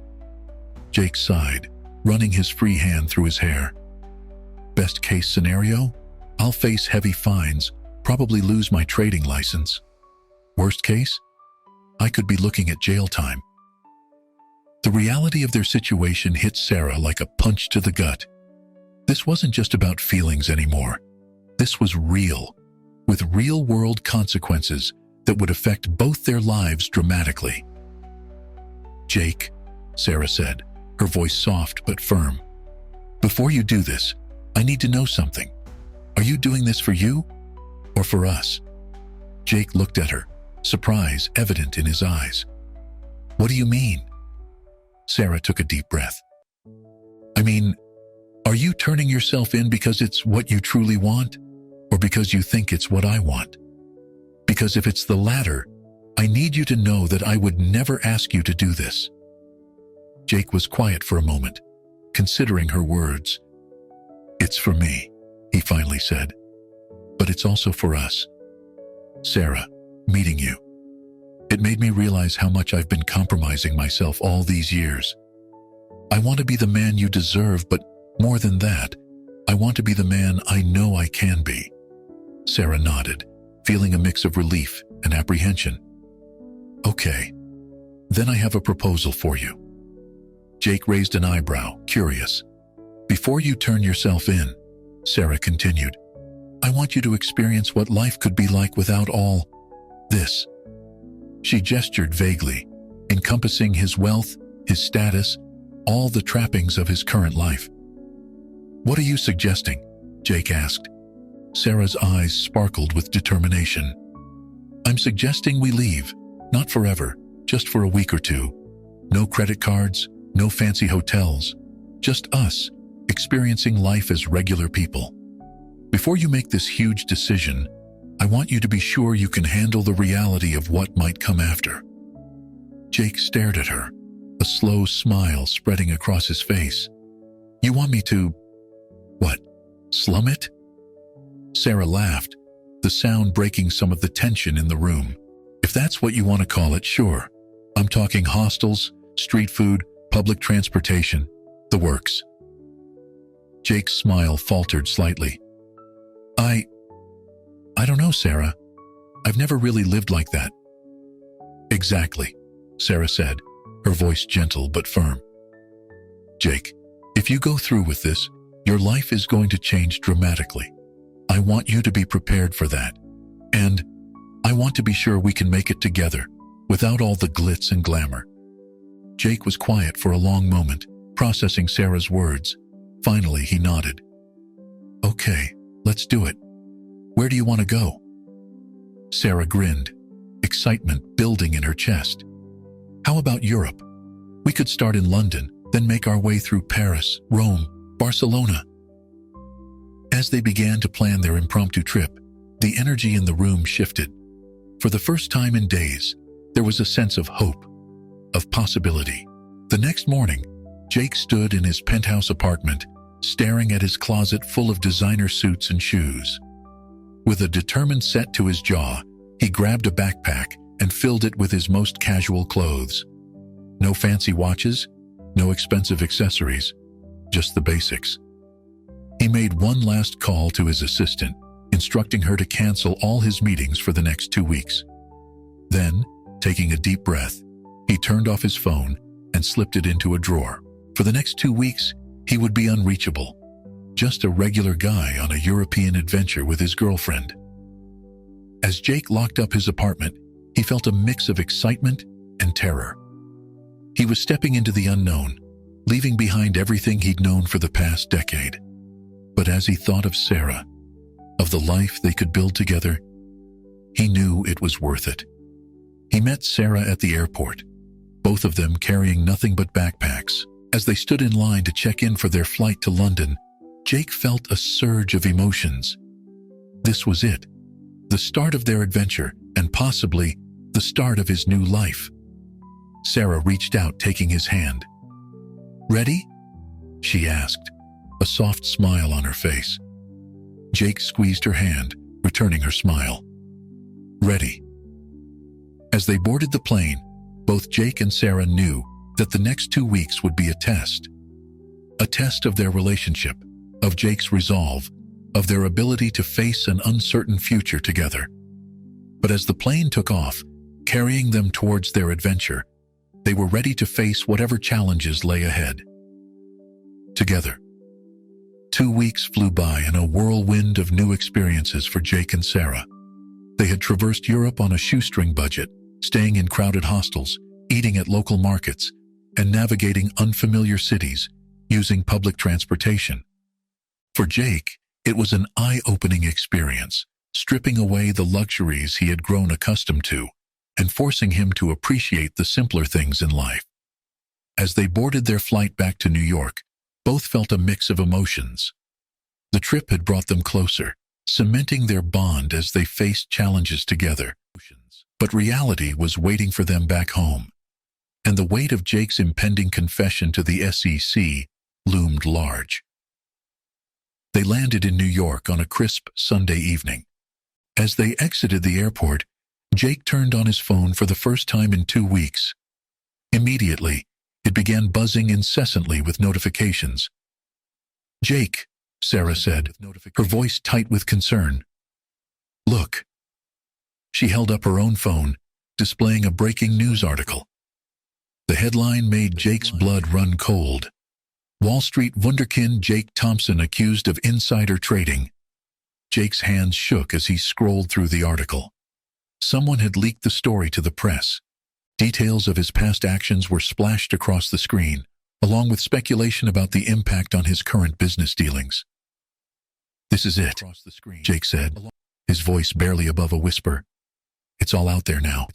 Jake sighed, running his free hand through his hair. Best case scenario? I'll face heavy fines, probably lose my trading license. Worst case? I could be looking at jail time. The reality of their situation hit Sarah like a punch to the gut. This wasn't just about feelings anymore. This was real, with real-world consequences that would affect both their lives dramatically. Jake, Sarah said, her voice soft but firm. Before you do this, I need to know something. Are you doing this for you or for us? Jake looked at her, surprise evident in his eyes. What do you mean? Sarah took a deep breath. I mean, are you turning yourself in because it's what you truly want, or because you think it's what I want? Because if it's the latter, I need you to know that I would never ask you to do this. Jake was quiet for a moment, considering her words. It's for me, he finally said, but it's also for us. Sarah, meeting you. It made me realize how much I've been compromising myself all these years. I want to be the man you deserve, but more than that, I want to be the man I know I can be. Sarah nodded, feeling a mix of relief and apprehension. Okay, then I have a proposal for you. Jake raised an eyebrow, curious. Before you turn yourself in, Sarah continued, I want you to experience what life could be like without all this. She gestured vaguely, encompassing his wealth, his status, all the trappings of his current life. What are you suggesting? Jake asked. Sarah's eyes sparkled with determination. I'm suggesting we leave, not forever, just for a week or two. No credit cards, no fancy hotels, just us, experiencing life as regular people. Before you make this huge decision, I want you to be sure you can handle the reality of what might come after. Jake stared at her, a slow smile spreading across his face. You want me to, what, slum it? Sarah laughed, the sound breaking some of the tension in the room. If that's what you want to call it, sure. I'm talking hostels, street food, public transportation, the works. Jake's smile faltered slightly. I don't know, Sarah. I've never really lived like that. Exactly, Sarah said, her voice gentle but firm. Jake, if you go through with this, your life is going to change dramatically. I want you to be prepared for that. And I want to be sure we can make it together, without all the glitz and glamour. Jake was quiet for a long moment, processing Sarah's words. Finally, he nodded. Okay, let's do it. Where do you want to go? Sarah grinned, excitement building in her chest. How about Europe? We could start in London, then make our way through Paris, Rome, Barcelona. As they began to plan their impromptu trip, the energy in the room shifted. For the first time in days, there was a sense of hope, of possibility. The next morning, Jake stood in his penthouse apartment, staring at his closet full of designer suits and shoes. With a determined set to his jaw, he grabbed a backpack and filled it with his most casual clothes. No fancy watches, no expensive accessories, just the basics. He made one last call to his assistant, instructing her to cancel all his meetings for the next 2 weeks. Then, taking a deep breath, he turned off his phone and slipped it into a drawer. For the next 2 weeks, he would be unreachable, just a regular guy on a European adventure with his girlfriend. As Jake locked up his apartment, he felt a mix of excitement and terror. He was stepping into the unknown, leaving behind everything he'd known for the past decade. But as he thought of Sarah, of the life they could build together, he knew it was worth it. He met Sarah at the airport, both of them carrying nothing but backpacks. As they stood in line to check in for their flight to London, Jake felt a surge of emotions. This was it, the start of their adventure and possibly the start of his new life. Sarah reached out, taking his hand. "Ready?" she asked, a soft smile on her face. Jake squeezed her hand, returning her smile. "Ready." As they boarded the plane, both Jake and Sarah knew that the next 2 weeks would be a test. A test of their relationship, of Jake's resolve, of their ability to face an uncertain future together. But as the plane took off, carrying them towards their adventure, they were ready to face whatever challenges lay ahead. Together. 2 weeks flew by in a whirlwind of new experiences for Jake and Sarah. They had traversed Europe on a shoestring budget, staying in crowded hostels, eating at local markets, and navigating unfamiliar cities using public transportation. For Jake, it was an eye-opening experience, stripping away the luxuries he had grown accustomed to and forcing him to appreciate the simpler things in life. As they boarded their flight back to New York, both felt a mix of emotions. The trip had brought them closer, cementing their bond as they faced challenges together. But reality was waiting for them back home, and the weight of Jake's impending confession to the SEC loomed large. They landed in New York on a crisp Sunday evening. As they exited the airport, Jake turned on his phone for the first time in 2 weeks. Immediately, it began buzzing incessantly with notifications. "Jake," Sarah said, her voice tight with concern. "Look." She held up her own phone, displaying a breaking news article. The headline made Jake's blood run cold. Wall Street wunderkind Jake Thompson accused of insider trading. Jake's hands shook as he scrolled through the article. Someone had leaked the story to the press. Details of his past actions were splashed across the screen, along with speculation about the impact on his current business dealings. "This is it," Jake said, his voice barely above a whisper. "It's all out there now."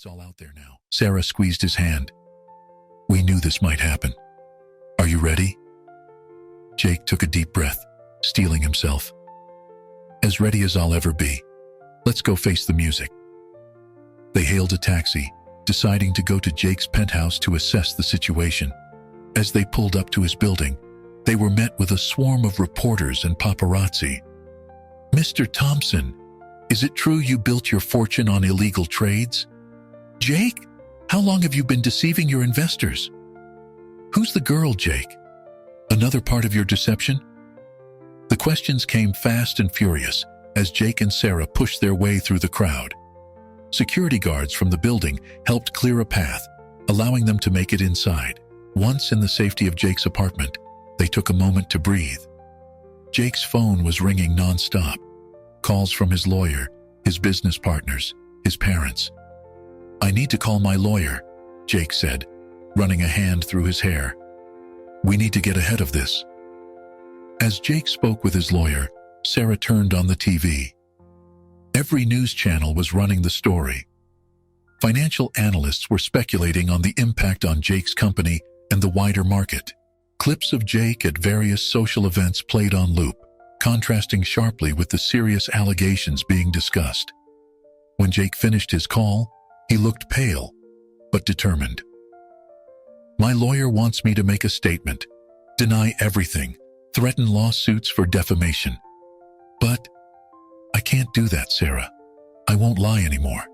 Sarah squeezed his hand. "We knew this might happen. Are you ready?" Jake took a deep breath, steeling himself. "As ready as I'll ever be. Let's go face the music." They hailed a taxi, deciding to go to Jake's penthouse to assess the situation. As they pulled up to his building, they were met with a swarm of reporters and paparazzi. "Mr. Thompson, is it true you built your fortune on illegal trades? Jake, how long have you been deceiving your investors? Who's the girl, Jake? Another part of your deception?" The questions came fast and furious as Jake and Sarah pushed their way through the crowd. Security guards from the building helped clear a path, allowing them to make it inside. Once in the safety of Jake's apartment, they took a moment to breathe. Jake's phone was ringing nonstop. Calls from his lawyer, his business partners, his parents. "I need to call my lawyer," Jake said, running a hand through his hair. "We need to get ahead of this." As Jake spoke with his lawyer, Sarah turned on the TV. Every news channel was running the story. Financial analysts were speculating on the impact on Jake's company and the wider market. Clips of Jake at various social events played on loop, contrasting sharply with the serious allegations being discussed. When Jake finished his call, he looked pale, but determined. "My lawyer wants me to make a statement, deny everything, threaten lawsuits for defamation. But I can't do that, Sarah. I won't lie anymore."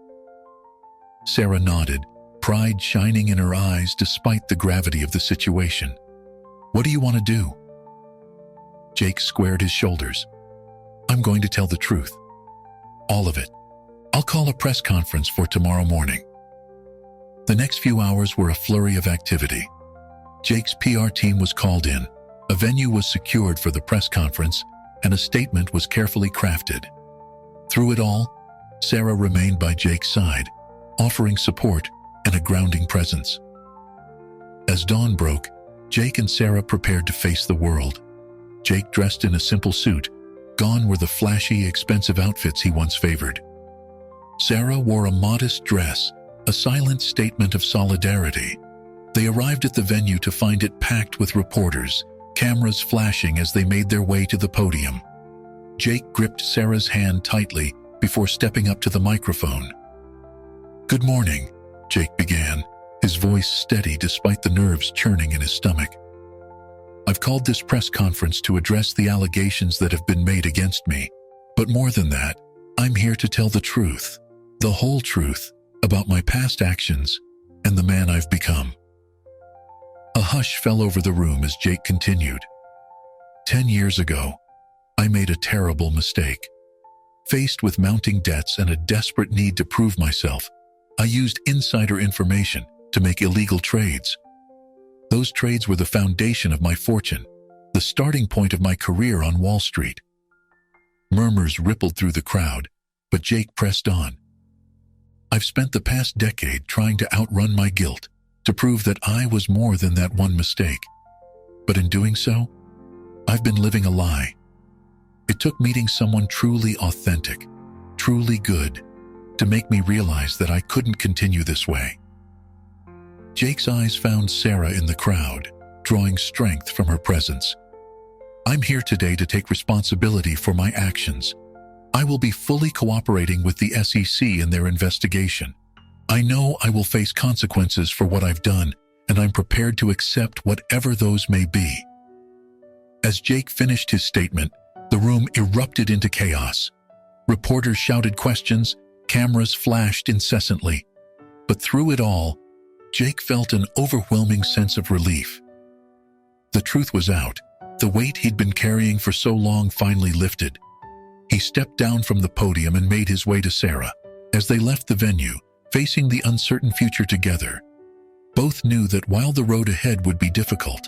Sarah nodded, pride shining in her eyes despite the gravity of the situation. "What do you want to do?" Jake squared his shoulders. "I'm going to tell the truth. All of it. I'll call a press conference for tomorrow morning." The next few hours were a flurry of activity. Jake's PR team was called in, a venue was secured for the press conference, and a statement was carefully crafted. Through it all, Sarah remained by Jake's side, offering support and a grounding presence. As dawn broke, Jake and Sarah prepared to face the world. Jake dressed in a simple suit, gone were the flashy, expensive outfits he once favored. Sarah wore a modest dress, a silent statement of solidarity. They arrived at the venue to find it packed with reporters, cameras flashing as they made their way to the podium. Jake gripped Sarah's hand tightly before stepping up to the microphone. "Good morning," Jake began, his voice steady despite the nerves churning in his stomach. "I've called this press conference to address the allegations that have been made against me. But more than that, I'm here to tell the truth, the whole truth, about my past actions and the man I've become." A hush fell over the room as Jake continued. 10 years ago, I made a terrible mistake. Faced with mounting debts and a desperate need to prove myself, I used insider information to make illegal trades. Those trades were the foundation of my fortune, the starting point of my career on Wall Street. Murmurs rippled through the crowd, but Jake pressed on. "I've spent the past decade trying to outrun my guilt, to prove that I was more than that one mistake. But in doing so, I've been living a lie. It took meeting someone truly authentic, truly good, to make me realize that I couldn't continue this way." Jake's eyes found Sarah in the crowd, drawing strength from her presence. "I'm here today to take responsibility for my actions. I will be fully cooperating with the SEC in their investigation. I know I will face consequences for what I've done, and I'm prepared to accept whatever those may be." As Jake finished his statement, the room erupted into chaos. Reporters shouted questions, cameras flashed incessantly. But through it all, Jake felt an overwhelming sense of relief. The truth was out. The weight he'd been carrying for so long finally lifted. He stepped down from the podium and made his way to Sarah. As they left the venue, facing the uncertain future together, both knew that while the road ahead would be difficult,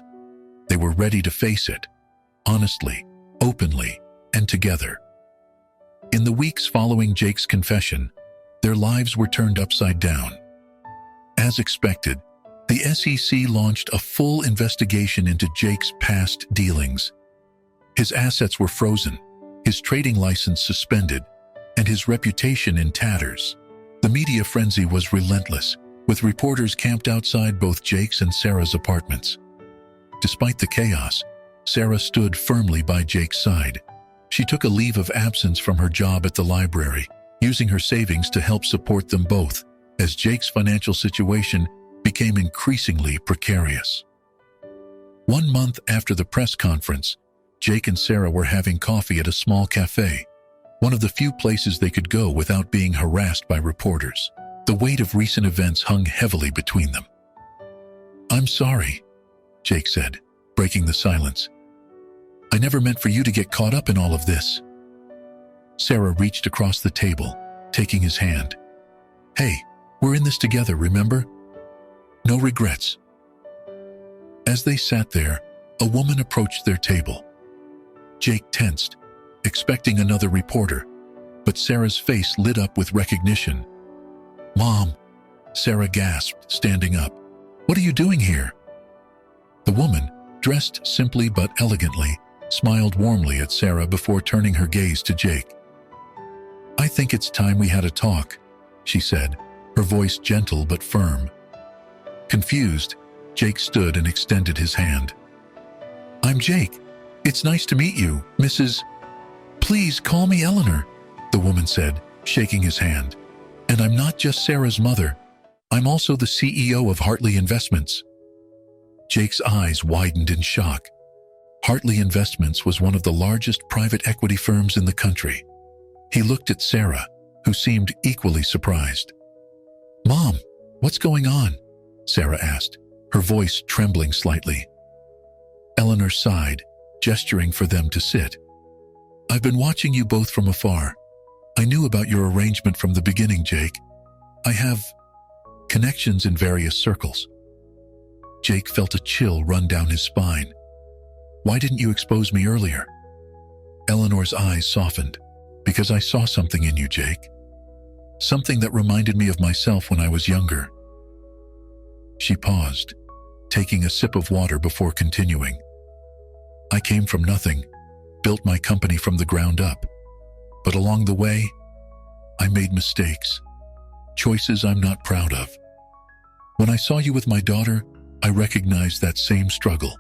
they were ready to face it, honestly, openly, and together. In the weeks following Jake's confession, their lives were turned upside down. As expected, the SEC launched a full investigation into Jake's past dealings. His assets were frozen, his trading license suspended, and his reputation in tatters. The media frenzy was relentless, with reporters camped outside both Jake's and Sarah's apartments. Despite the chaos, Sarah stood firmly by Jake's side. She took a leave of absence from her job at the library, using her savings to help support them both, as Jake's financial situation became increasingly precarious. 1 month after the press conference, Jake and Sarah were having coffee at a small cafe, one of the few places they could go without being harassed by reporters. The weight of recent events hung heavily between them. "I'm sorry," Jake said, breaking the silence. "I never meant for you to get caught up in all of this." Sarah reached across the table, taking his hand. "Hey, we're in this together, remember? No regrets." As they sat there, a woman approached their table. Jake tensed, expecting another reporter, but Sarah's face lit up with recognition. "Mom," Sarah gasped, standing up. "What are you doing here?" The woman, dressed simply but elegantly, smiled warmly at Sarah before turning her gaze to Jake. "I think it's time we had a talk," she said, her voice gentle but firm. Confused, Jake stood and extended his hand. "I'm Jake. It's nice to meet you, Mrs. Please call me Eleanor," the woman said, shaking his hand. "And I'm not just Sarah's mother. I'm also the CEO of Hartley Investments." Jake's eyes widened in shock. Hartley Investments was one of the largest private equity firms in the country. He looked at Sarah, who seemed equally surprised. "Mom, what's going on?" Sarah asked, her voice trembling slightly. Eleanor sighed, gesturing for them to sit. "I've been watching you both from afar. I knew about your arrangement from the beginning, Jake. I have connections in various circles." Jake felt a chill run down his spine. "Why didn't you expose me earlier?" Eleanor's eyes softened. "Because I saw something in you, Jake. Something that reminded me of myself when I was younger." She paused, taking a sip of water before continuing. "I came from nothing, built my company from the ground up. But along the way, I made mistakes, choices I'm not proud of. When I saw you with my daughter, I recognized that same struggle,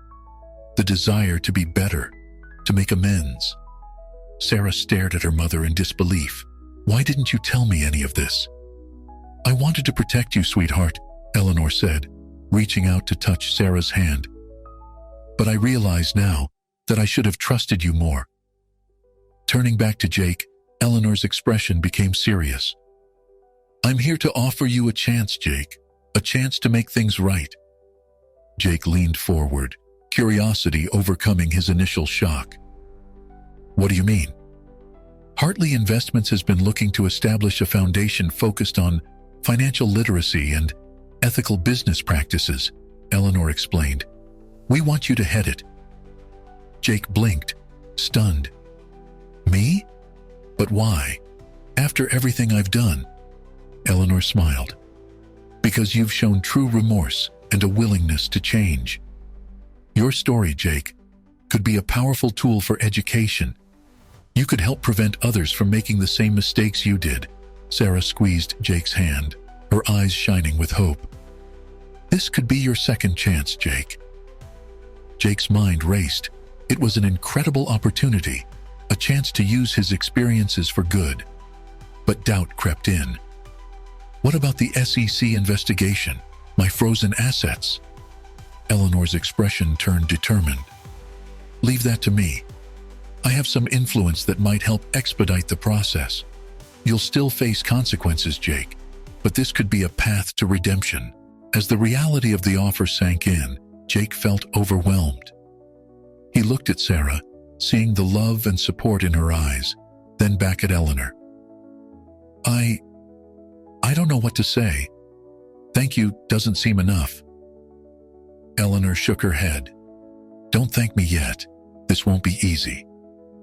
the desire to be better, to make amends." Sarah stared at her mother in disbelief. "Why didn't you tell me any of this?" "I wanted to protect you, sweetheart," Eleanor said, reaching out to touch Sarah's hand. "But I realize now that I should have trusted you more." Turning back to Jake, Eleanor's expression became serious. "I'm here to offer you a chance, Jake, a chance to make things right." Jake leaned forward, curiosity overcoming his initial shock. "What do you mean?" "Hartley Investments has been looking to establish a foundation focused on financial literacy and ethical business practices," Eleanor explained. "We want you to head it." Jake blinked, stunned. "Me? But why? After everything I've done?" Eleanor smiled. "Because you've shown true remorse and a willingness to change. Your story, Jake, could be a powerful tool for education. You could help prevent others from making the same mistakes you did." Sarah squeezed Jake's hand, her eyes shining with hope. "This could be your second chance, Jake." Jake's mind raced. It was an incredible opportunity, a chance to use his experiences for good. But doubt crept in. "What about the SEC investigation? My frozen assets?" Eleanor's expression turned determined. "Leave that to me. I have some influence that might help expedite the process. You'll still face consequences, Jake, but this could be a path to redemption." As the reality of the offer sank in, Jake felt overwhelmed. He looked at Sarah, seeing the love and support in her eyes, then back at Eleanor. I don't know what to say. Thank you doesn't seem enough." Eleanor shook her head. "Don't thank me yet. This won't be easy.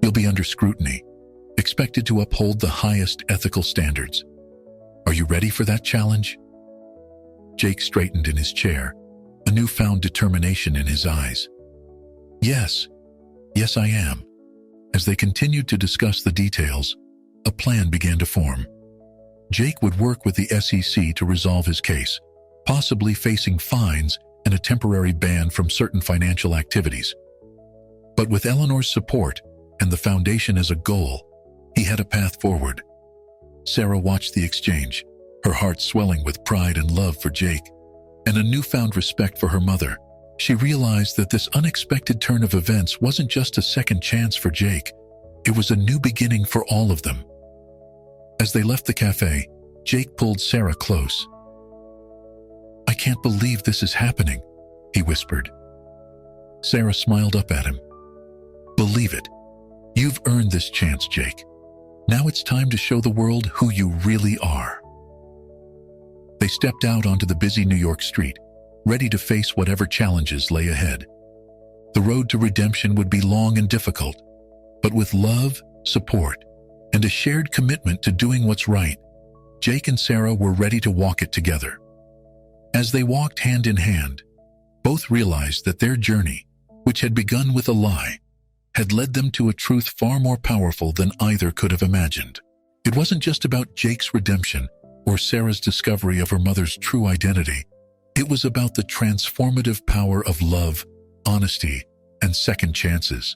You'll be under scrutiny, expected to uphold the highest ethical standards. Are you ready for that challenge?" Jake straightened in his chair, a newfound determination in his eyes. Yes, I am." As they continued to discuss the details, a plan began to form. Jake would work with the SEC to resolve his case, possibly facing fines and a temporary ban from certain financial activities. But with Eleanor's support and the foundation as a goal, he had a path forward. Sarah watched the exchange, her heart swelling with pride and love for Jake, and a newfound respect for her mother. She realized that this unexpected turn of events wasn't just a second chance for Jake, it was a new beginning for all of them. As they left the cafe, Jake pulled Sarah close. "I can't believe this is happening," he whispered. Sarah smiled up at him. "Believe it. You've earned this chance, Jake. Now it's time to show the world who you really are." They stepped out onto the busy New York street, ready to face whatever challenges lay ahead. The road to redemption would be long and difficult, but with love, support, and a shared commitment to doing what's right, Jake and Sarah were ready to walk it together. As they walked hand in hand, both realized that their journey, which had begun with a lie, had led them to a truth far more powerful than either could have imagined. It wasn't just about Jake's redemption or Sarah's discovery of her mother's true identity. It was about the transformative power of love, honesty, and second chances.